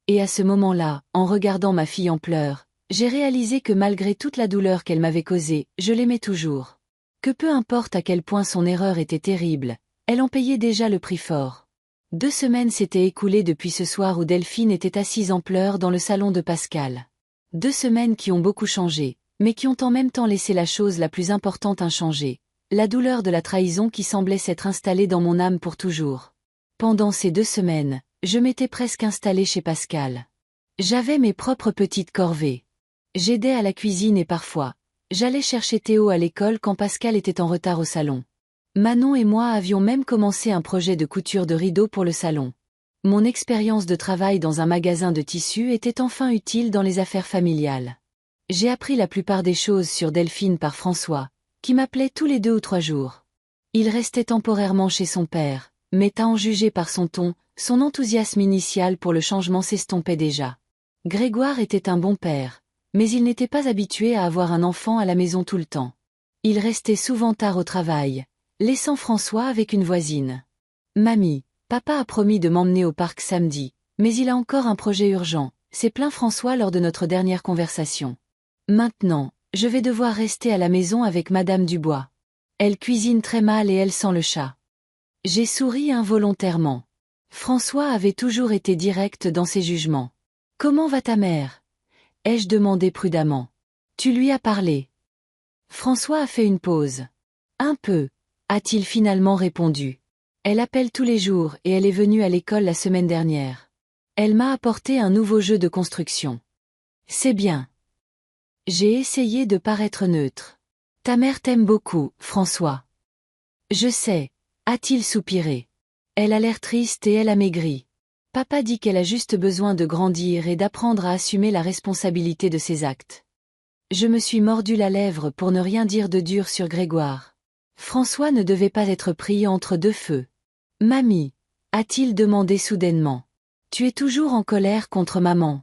Et à ce moment-là, en regardant ma fille en pleurs, j'ai réalisé que malgré toute la douleur qu'elle m'avait causée, je l'aimais toujours. Que peu importe à quel point son erreur était terrible, elle en payait déjà le prix fort. 2 semaines s'étaient écoulées depuis ce soir où Delphine était assise en pleurs dans le salon de Pascal. 2 semaines qui ont beaucoup changé, mais qui ont en même temps laissé la chose la plus importante inchangée, la douleur de la trahison qui semblait s'être installée dans mon âme pour toujours. Pendant ces 2 semaines, je m'étais presque installée chez Pascal. J'avais mes propres petites corvées. J'aidais à la cuisine et parfois, j'allais chercher Théo à l'école quand Pascal était en retard au salon. Manon et moi avions même commencé un projet de couture de rideaux pour le salon. Mon expérience de travail dans un magasin de tissus était enfin utile dans les affaires familiales. J'ai appris la plupart des choses sur Delphine par François, qui m'appelait tous les 2 ou 3 jours. Il restait temporairement chez son père, mais à en juger par son ton, son enthousiasme initial pour le changement s'estompait déjà. Grégoire était un bon père, mais il n'était pas habitué à avoir un enfant à la maison tout le temps. Il restait souvent tard au travail, laissant François avec une voisine. Mamie, papa a promis de m'emmener au parc samedi, mais il a encore un projet urgent, s'est plaint François lors de notre dernière conversation. Maintenant, je vais devoir rester à la maison avec Madame Dubois. Elle cuisine très mal et elle sent le chat. J'ai souri involontairement. François avait toujours été direct dans ses jugements. Comment va ta mère? Ai-je demandé prudemment. Tu lui as parlé? François a fait une pause. Un peu, a-t-il finalement répondu. Elle appelle tous les jours et elle est venue à l'école la semaine dernière. Elle m'a apporté un nouveau jeu de construction. C'est bien. J'ai essayé de paraître neutre. Ta mère t'aime beaucoup, François. Je sais, a-t-il soupiré. Elle a l'air triste et elle a maigri. Papa dit qu'elle a juste besoin de grandir et d'apprendre à assumer la responsabilité de ses actes. Je me suis mordu la lèvre pour ne rien dire de dur sur Grégoire. François ne devait pas être pris entre 2 feux. Mamie, a-t-il demandé soudainement. Tu es toujours en colère contre maman.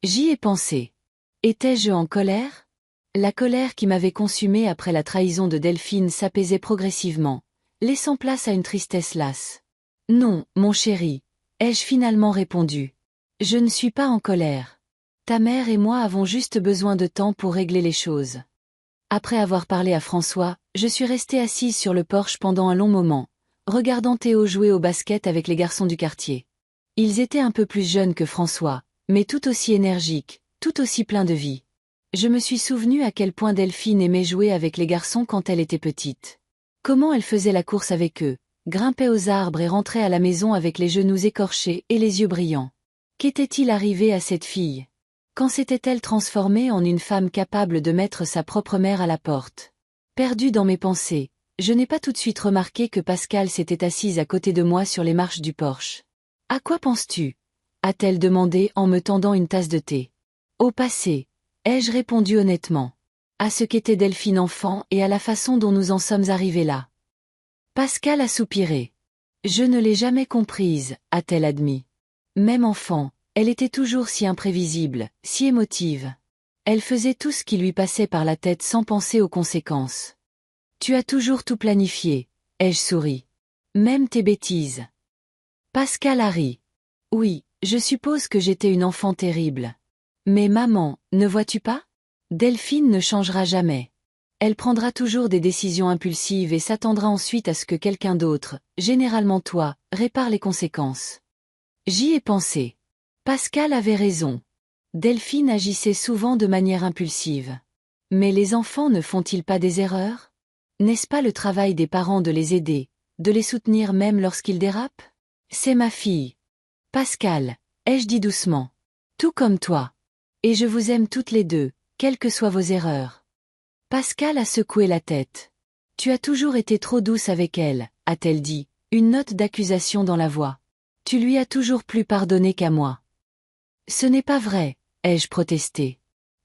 J'y ai pensé. Étais-je en colère? La colère qui m'avait consumée après la trahison de Delphine s'apaisait progressivement, laissant place à une tristesse lasse. Non, mon chéri, ai-je finalement répondu. Je ne suis pas en colère. Ta mère et moi avons juste besoin de temps pour régler les choses. Après avoir parlé à François, je suis restée assise sur le porche pendant un long moment, regardant Théo jouer au basket avec les garçons du quartier. Ils étaient un peu plus jeunes que François, mais tout aussi énergiques, tout aussi pleins de vie. Je me suis souvenu à quel point Delphine aimait jouer avec les garçons quand elle était petite. Comment elle faisait la course avec eux, grimpait aux arbres et rentrait à la maison avec les genoux écorchés et les yeux brillants. Qu'était-il arrivé à cette fille? Quand s'était-elle transformée en une femme capable de mettre sa propre mère à la porte? Perdue dans mes pensées, je n'ai pas tout de suite remarqué que Pascal s'était assise à côté de moi sur les marches du porche. « À quoi penses-tu » a-t-elle demandé en me tendant une tasse de thé. « Au passé » ai-je répondu honnêtement. À ce qu'était Delphine enfant et à la façon dont nous en sommes arrivés là. Pascal a soupiré. « Je ne l'ai jamais comprise » a-t-elle admis. Même enfant, elle était toujours si imprévisible, si émotive. Elle faisait tout ce qui lui passait par la tête sans penser aux conséquences. Tu as toujours tout planifié, ai-je souri. Même tes bêtises. Pascal a ri. Oui, je suppose que j'étais une enfant terrible. Mais maman, ne vois-tu pas? Delphine ne changera jamais. Elle prendra toujours des décisions impulsives et s'attendra ensuite à ce que quelqu'un d'autre, généralement toi, répare les conséquences. J'y ai pensé. Pascal avait raison. Delphine agissait souvent de manière impulsive. Mais les enfants ne font-ils pas des erreurs? N'est-ce pas le travail des parents de les aider, de les soutenir même lorsqu'ils dérapent? C'est ma fille. Pascal, ai-je dit doucement. Tout comme toi. Et je vous aime toutes les deux, quelles que soient vos erreurs. Pascal a secoué la tête. Tu as toujours été trop douce avec elle, a-t-elle dit, une note d'accusation dans la voix. Tu lui as toujours plus pardonné qu'à moi. Ce n'est pas vrai, ai-je protesté.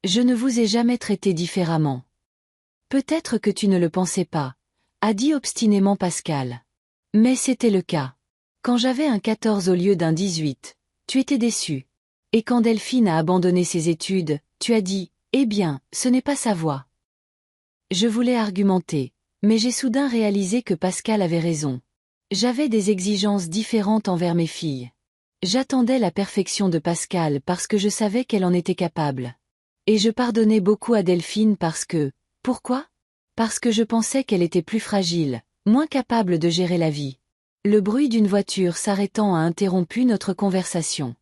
Je ne vous ai jamais traité différemment. Peut-être que tu ne le pensais pas, a dit obstinément Pascal. Mais c'était le cas. Quand j'avais un 14 au lieu d'un 18, tu étais déçu. Et quand Delphine a abandonné ses études, tu as dit, eh bien, ce n'est pas sa voie. Je voulais argumenter, mais j'ai soudain réalisé que Pascal avait raison. J'avais des exigences différentes envers mes filles. J'attendais la perfection de Pascal parce que je savais qu'elle en était capable. Et je pardonnais beaucoup à Delphine parce que... Pourquoi? Parce que je pensais qu'elle était plus fragile, moins capable de gérer la vie. Le bruit d'une voiture s'arrêtant a interrompu notre conversation.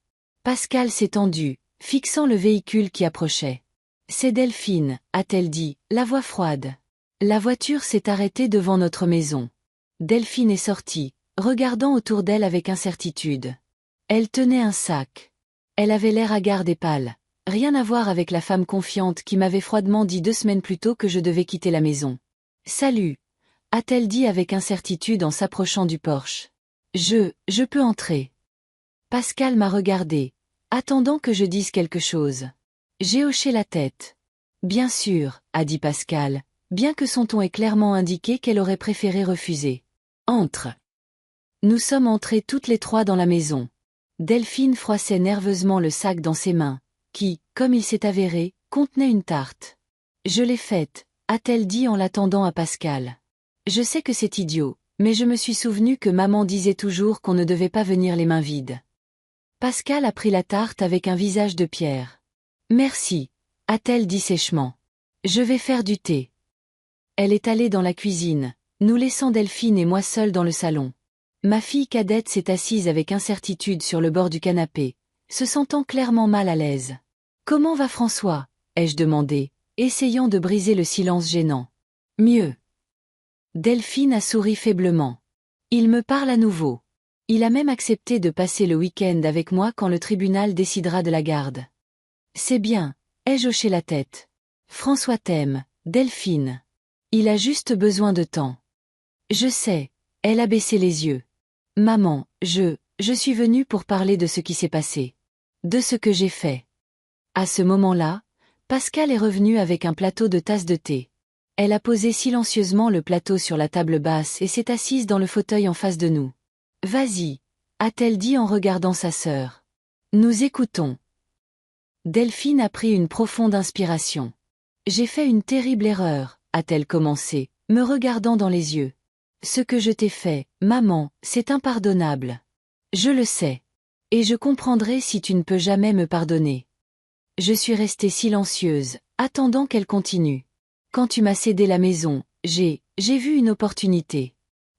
Pascal s'est tendu, fixant le véhicule qui approchait. « C'est Delphine », a-t-elle dit, la voix froide. La voiture s'est arrêtée devant notre maison. Delphine est sortie, regardant autour d'elle avec incertitude. Elle tenait un sac. Elle avait l'air hagarde et pâle. Rien à voir avec la femme confiante qui m'avait froidement dit 2 semaines plus tôt que je devais quitter la maison. « Salut », a-t-elle dit avec incertitude en s'approchant du porche. « Je peux entrer. » Pascal m'a regardé, attendant que je dise quelque chose. J'ai hoché la tête. « Bien sûr », a dit Pascal, bien que son ton ait clairement indiqué qu'elle aurait préféré refuser. « Entre. » Nous sommes entrés toutes les trois dans la maison. Delphine froissait nerveusement le sac dans ses mains, qui, comme il s'est avéré, contenait une tarte. « Je l'ai faite », a-t-elle dit en l'attendant à Pascal. Je sais que c'est idiot, mais je me suis souvenu que maman disait toujours qu'on ne devait pas venir les mains vides. Pascal a pris la tarte avec un visage de pierre. « Merci », a-t-elle dit sèchement. « Je vais faire du thé. » Elle est allée dans la cuisine, nous laissant Delphine et moi seuls dans le salon. Ma fille cadette s'est assise avec incertitude sur le bord du canapé, se sentant clairement mal à l'aise. « Comment va François ?» ai-je demandé, essayant de briser le silence gênant. « Mieux. » Delphine a souri faiblement. « Il me parle à nouveau. Il a même accepté de passer le week-end avec moi quand le tribunal décidera de la garde. » C'est bien, ai-je hoché la tête. François t'aime, Delphine. Il a juste besoin de temps. Je sais, elle a baissé les yeux. Maman, je suis venue pour parler de ce qui s'est passé. De ce que j'ai fait. À ce moment-là, Pascal est revenu avec un plateau de tasses de thé. Elle a posé silencieusement le plateau sur la table basse et s'est assise dans le fauteuil en face de nous. « Vas-y », a-t-elle dit en regardant sa sœur. « Nous écoutons. » Delphine a pris une profonde inspiration. « J'ai fait une terrible erreur », a-t-elle commencé, me regardant dans les yeux. « Ce que je t'ai fait, maman, c'est impardonnable. Je le sais. Et je comprendrai si tu ne peux jamais me pardonner. » Je suis restée silencieuse, attendant qu'elle continue. « Quand tu m'as cédé la maison, j'ai vu une opportunité.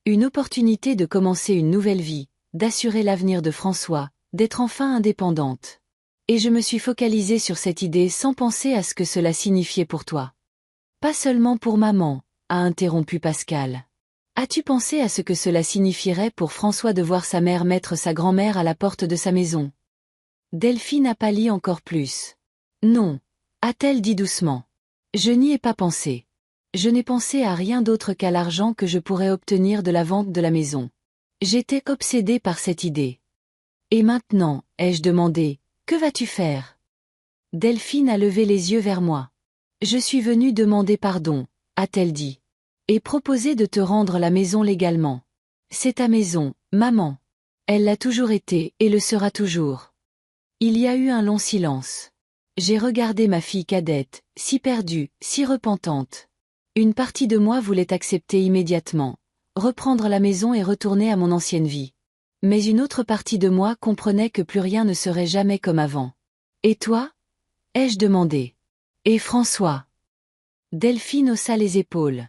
Une opportunité de commencer une nouvelle vie, d'assurer l'avenir de François, d'être enfin indépendante. Et je me suis focalisée sur cette idée sans penser à ce que cela signifiait pour toi. » « Pas seulement pour maman », a interrompu Pascal. « As-tu pensé à ce que cela signifierait pour François de voir sa mère mettre sa grand-mère à la porte de sa maison ?» Delphine a pâli encore plus. « Non », a-t-elle dit doucement. « Je n'y ai pas pensé. Je n'ai pensé à rien d'autre qu'à l'argent que je pourrais obtenir de la vente de la maison. J'étais obsédée par cette idée. »« Et maintenant, ai-je demandé, que vas-tu faire ?» Delphine a levé les yeux vers moi. « Je suis venue demander pardon », a-t-elle dit. « Et proposer de te rendre la maison légalement. C'est ta maison, maman. Elle l'a toujours été et le sera toujours. » Il y a eu un long silence. J'ai regardé ma fille cadette, si perdue, si repentante. Une partie de moi voulait accepter immédiatement, reprendre la maison et retourner à mon ancienne vie. Mais une autre partie de moi comprenait que plus rien ne serait jamais comme avant. « Et toi ?» ai-je demandé. « Et François ?» Delphine haussa les épaules.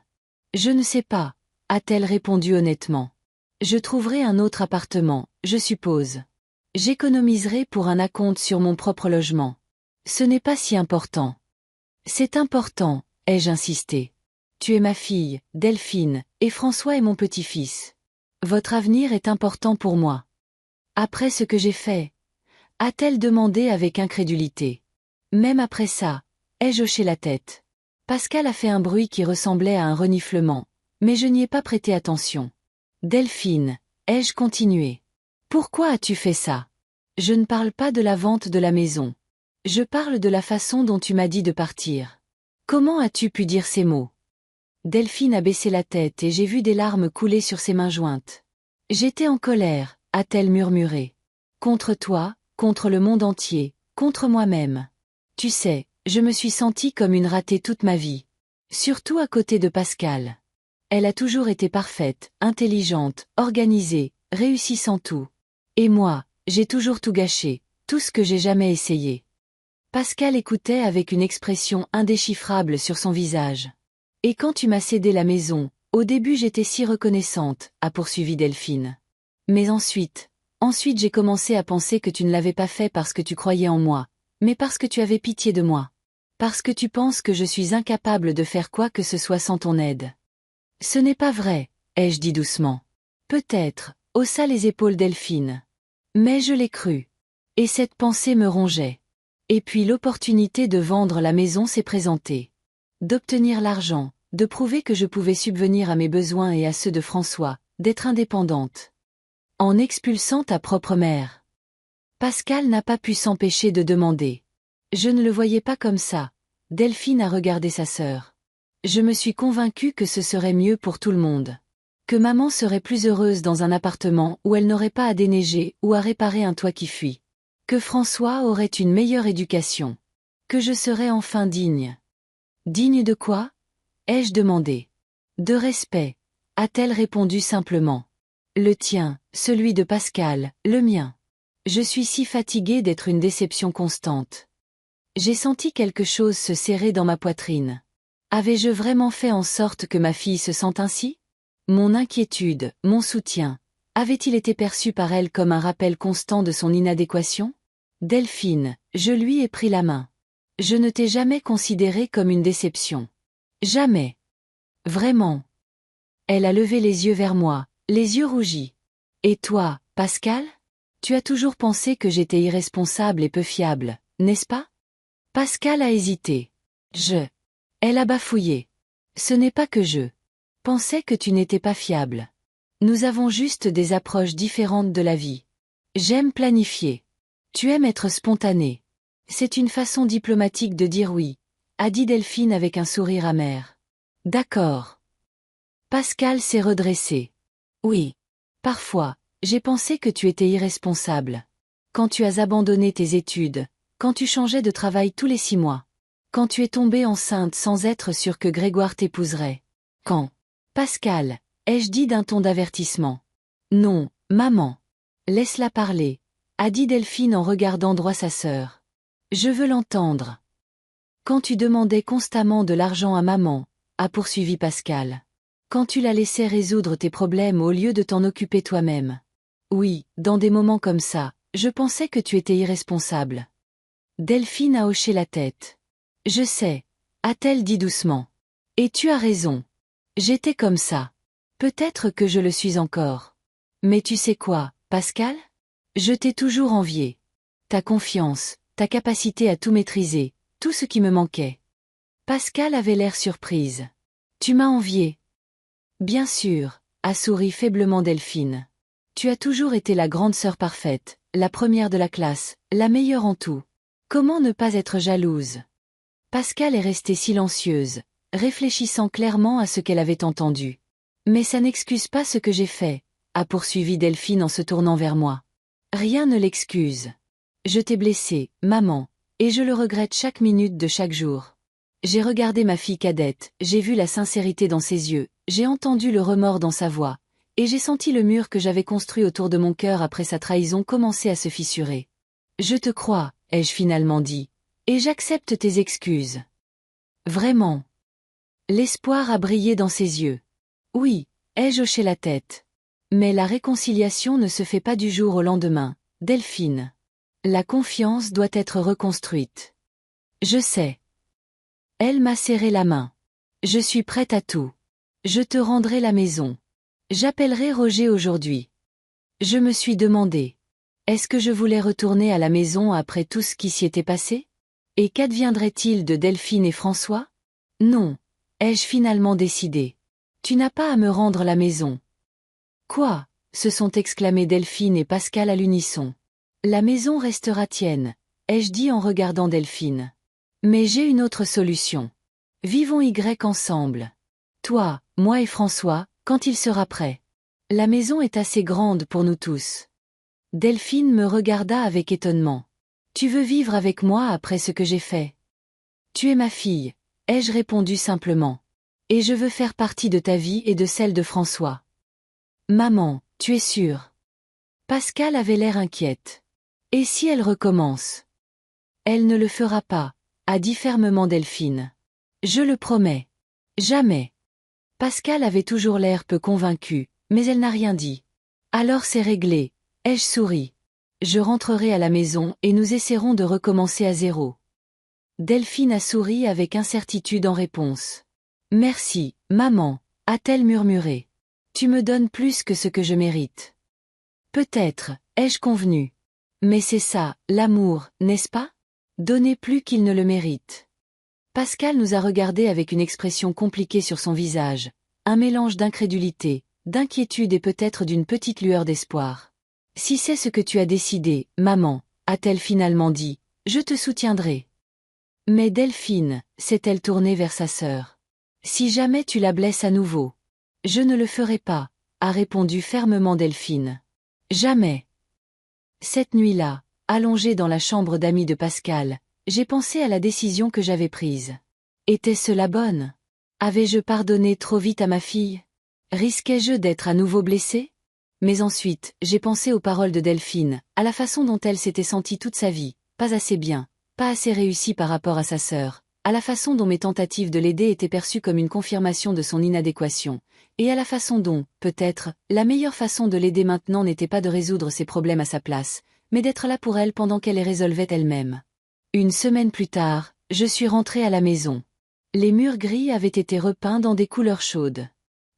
« Je ne sais pas », a-t-elle répondu honnêtement. « Je trouverai un autre appartement, je suppose. J'économiserai pour un acompte sur mon propre logement. Ce n'est pas si important. »« C'est important », ai-je insisté. « Tu es ma fille, Delphine, et François est mon petit-fils. Votre avenir est important pour moi. »« Après ce que j'ai fait ?» a-t-elle demandé avec incrédulité. « Même après ça ?» ai-je hoché la tête. Pascal a fait un bruit qui ressemblait à un reniflement, mais je n'y ai pas prêté attention. « Delphine », ai-je continué. « Pourquoi as-tu fait ça ? Je ne parle pas de la vente de la maison. Je parle de la façon dont tu m'as dit de partir. Comment as-tu pu dire ces mots ? Delphine a baissé la tête et j'ai vu des larmes couler sur ses mains jointes. J'étais en colère, a-t-elle murmuré. Contre toi, contre le monde entier, contre moi-même. Tu sais, je me suis sentie comme une ratée toute ma vie. Surtout à côté de Pascal. Elle a toujours été parfaite, intelligente, organisée, réussissant tout. Et moi, j'ai toujours tout gâché, tout ce que j'ai jamais essayé. Pascal écoutait avec une expression indéchiffrable sur son visage. Et quand tu m'as cédé la maison, au début j'étais si reconnaissante, a poursuivi Delphine. Mais ensuite j'ai commencé à penser que tu ne l'avais pas fait parce que tu croyais en moi, mais parce que tu avais pitié de moi. Parce que tu penses que je suis incapable de faire quoi que ce soit sans ton aide. Ce n'est pas vrai, ai-je dit doucement. Peut-être, haussa les épaules Delphine. Mais je l'ai cru. Et cette pensée me rongeait. Et puis l'opportunité de vendre la maison s'est présentée. D'obtenir l'argent, de prouver que je pouvais subvenir à mes besoins et à ceux de François, d'être indépendante. En expulsant ta propre mère. Pascal n'a pas pu s'empêcher de demander. Je ne le voyais pas comme ça. Delphine a regardé sa sœur. Je me suis convaincue que ce serait mieux pour tout le monde. Que maman serait plus heureuse dans un appartement où elle n'aurait pas à déneiger ou à réparer un toit qui fuit. Que François aurait une meilleure éducation. Que je serais enfin digne. Digne de quoi? Ai-je demandé. De respect, a-t-elle répondu simplement. Le tien, celui de Pascal, le mien. Je suis si fatiguée d'être une déception constante. J'ai senti quelque chose se serrer dans ma poitrine. Avais-je vraiment fait en sorte que ma fille se sente ainsi? Mon inquiétude, mon soutien, avait-il été perçu par elle comme un rappel constant de son inadéquation? Delphine, je lui ai pris la main. Je ne t'ai jamais considérée comme une déception. Jamais. Vraiment. Elle a levé les yeux vers moi, les yeux rougis. Et toi, Pascal? Tu as toujours pensé que j'étais irresponsable et peu fiable, n'est-ce pas? Pascal a hésité. Elle a bafouillé. Ce n'est pas que je pensais que tu n'étais pas fiable. Nous avons juste des approches différentes de la vie. J'aime planifier. Tu aimes être spontané. C'est une façon diplomatique de dire oui, a dit Delphine avec un sourire amer. D'accord. Pascal s'est redressé. Oui. Parfois, j'ai pensé que tu étais irresponsable. Quand tu as abandonné tes études, quand tu changeais de travail tous les 6 mois. Quand tu es tombée enceinte sans être sûre que Grégoire t'épouserait. Quand? Pascal, ai-je dit d'un ton d'avertissement. Non, maman. Laisse-la parler, a dit Delphine en regardant droit sa sœur. Je veux l'entendre. Quand tu demandais constamment de l'argent à maman, a poursuivi Pascal. Quand tu la laissais résoudre tes problèmes au lieu de t'en occuper toi-même. Oui, dans des moments comme ça, je pensais que tu étais irresponsable. Delphine a hoché la tête. Je sais, a-t-elle dit doucement. Et tu as raison. J'étais comme ça. Peut-être que je le suis encore. Mais tu sais quoi, Pascal? Je t'ai toujours envié. Ta confiance, ta capacité à tout maîtriser, tout ce qui me manquait. Pascal avait l'air surprise. Tu m'as envié. Bien sûr, a souri faiblement Delphine. Tu as toujours été la grande sœur parfaite, la première de la classe, la meilleure en tout. Comment ne pas être jalouse? Pascal est restée silencieuse, réfléchissant clairement à ce qu'elle avait entendu. Mais ça n'excuse pas ce que j'ai fait, a poursuivi Delphine en se tournant vers moi. Rien ne l'excuse. Je t'ai blessée, maman, et je le regrette chaque minute de chaque jour. J'ai regardé ma fille cadette, j'ai vu la sincérité dans ses yeux, j'ai entendu le remords dans sa voix, et j'ai senti le mur que j'avais construit autour de mon cœur après sa trahison commencer à se fissurer. Je te crois, ai-je finalement dit, et j'accepte tes excuses. Vraiment. L'espoir a brillé dans ses yeux. Oui, ai-je hoché la tête. Mais la réconciliation ne se fait pas du jour au lendemain, Delphine. La confiance doit être reconstruite. Je sais. Elle m'a serré la main. Je suis prête à tout. Je te rendrai la maison. J'appellerai Roger aujourd'hui. Je me suis demandé. Est-ce que je voulais retourner à la maison après tout ce qui s'y était passé? Et qu'adviendrait-il de Delphine et François? Non, ai-je finalement décidé. Tu n'as pas à me rendre la maison. Quoi? Se sont exclamés Delphine et Pascal à l'unisson. La maison restera tienne, ai-je dit en regardant Delphine. Mais j'ai une autre solution. Vivons Y ensemble. Toi, moi et François, quand il sera prêt. La maison est assez grande pour nous tous. Delphine me regarda avec étonnement. Tu veux vivre avec moi après ce que j'ai fait? Tu es ma fille, ai-je répondu simplement. Et je veux faire partie de ta vie et de celle de François. Maman, tu es sûre? Pascal avait l'air inquiète. Et si elle recommence? Elle ne le fera pas, a dit fermement Delphine. Je le promets. Jamais. Pascal avait toujours l'air peu convaincu, mais elle n'a rien dit. Alors c'est réglé, ai-je souri. Je rentrerai à la maison et nous essaierons de recommencer à zéro. Delphine a souri avec incertitude en réponse. Merci, maman, a-t-elle murmuré. Tu me donnes plus que ce que je mérite. Peut-être, ai-je convenu. Mais c'est ça, l'amour, n'est-ce pas? Donner plus qu'il ne le mérite. Pascal nous a regardés avec une expression compliquée sur son visage, un mélange d'incrédulité, d'inquiétude et peut-être d'une petite lueur d'espoir. Si c'est ce que tu as décidé, maman, a-t-elle finalement dit, je te soutiendrai. Mais Delphine, s'est-elle tournée vers sa sœur. Si jamais tu la blesses à nouveau. Je ne le ferai pas, a répondu fermement Delphine. Jamais. Cette nuit-là, allongée dans la chambre d'amis de Pascal, j'ai pensé à la décision que j'avais prise. Était-ce la bonne? Avais-je pardonné trop vite à ma fille? Risquais-je d'être à nouveau blessée? Mais ensuite, j'ai pensé aux paroles de Delphine, à la façon dont elle s'était sentie toute sa vie, pas assez bien, pas assez réussie par rapport à sa sœur, à la façon dont mes tentatives de l'aider étaient perçues comme une confirmation de son inadéquation, et à la façon dont, peut-être, la meilleure façon de l'aider maintenant n'était pas de résoudre ses problèmes à sa place, mais d'être là pour elle pendant qu'elle les résolvait elle-même. Une semaine plus tard, je suis rentrée à la maison. Les murs gris avaient été repeints dans des couleurs chaudes.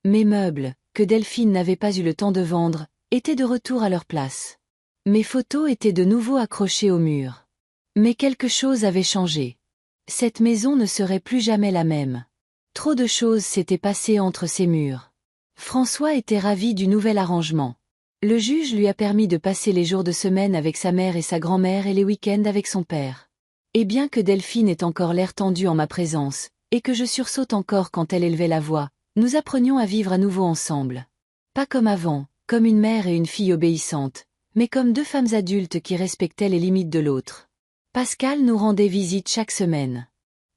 Mes meubles, que Delphine n'avait pas eu le temps de vendre, étaient de retour à leur place. Mes photos étaient de nouveau accrochées au mur. Mais quelque chose avait changé. Cette maison ne serait plus jamais la même. Trop de choses s'étaient passées entre ces murs. François était ravi du nouvel arrangement. Le juge lui a permis de passer les jours de semaine avec sa mère et sa grand-mère et les week-ends avec son père. Et bien que Delphine ait encore l'air tendu en ma présence, et que je sursaute encore quand elle élevait la voix, nous apprenions à vivre à nouveau ensemble. Pas comme avant, comme une mère et une fille obéissantes, mais comme deux femmes adultes qui respectaient les limites de l'autre. Pascal nous rendait visite chaque semaine.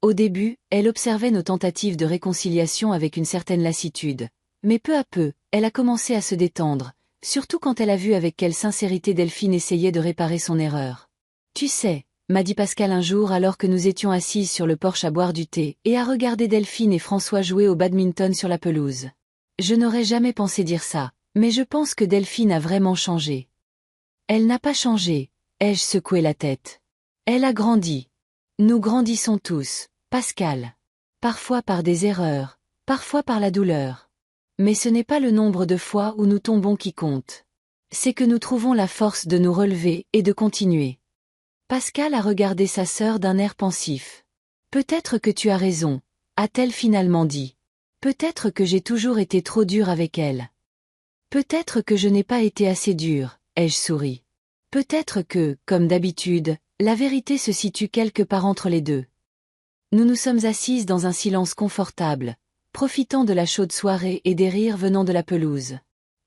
Au début, elle observait nos tentatives de réconciliation avec une certaine lassitude, mais peu à peu, elle a commencé à se détendre, surtout quand elle a vu avec quelle sincérité Delphine essayait de réparer son erreur. Tu sais, m'a dit Pascal un jour alors que nous étions assises sur le porche à boire du thé et à regarder Delphine et François jouer au badminton sur la pelouse. Je n'aurais jamais pensé dire ça, mais je pense que Delphine a vraiment changé. Elle n'a pas changé, ai-je secoué la tête. Elle a grandi. Nous grandissons tous, Pascal. Parfois par des erreurs, parfois par la douleur. Mais ce n'est pas le nombre de fois où nous tombons qui compte. C'est que nous trouvons la force de nous relever et de continuer. Pascal a regardé sa sœur d'un air pensif. Peut-être que tu as raison, a-t-elle finalement dit. Peut-être que j'ai toujours été trop dure avec elle. Peut-être que je n'ai pas été assez dure, ai-je souri. Peut-être que, comme d'habitude, la vérité se situe quelque part entre les deux. Nous nous sommes assises dans un silence confortable, profitant de la chaude soirée et des rires venant de la pelouse.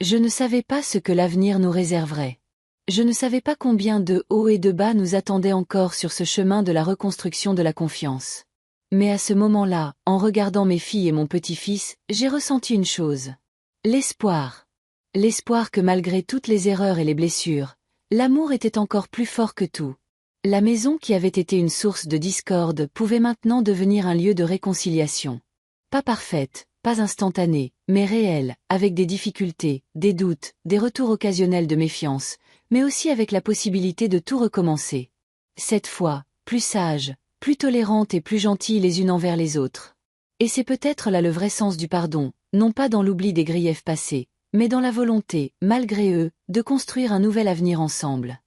Je ne savais pas ce que l'avenir nous réserverait. Je ne savais pas combien de hauts et de bas nous attendaient encore sur ce chemin de la reconstruction de la confiance. Mais à ce moment-là, en regardant mes filles et mon petit-fils, j'ai ressenti une chose. L'espoir. L'espoir que malgré toutes les erreurs et les blessures, l'amour était encore plus fort que tout. La maison qui avait été une source de discorde pouvait maintenant devenir un lieu de réconciliation. Pas parfaite, pas instantanée, mais réelle, avec des difficultés, des doutes, des retours occasionnels de méfiance, mais aussi avec la possibilité de tout recommencer. Cette fois, plus sage, plus tolérante et plus gentille les unes envers les autres. Et c'est peut-être là le vrai sens du pardon, non pas dans l'oubli des griefs passés, mais dans la volonté, malgré eux, de construire un nouvel avenir ensemble.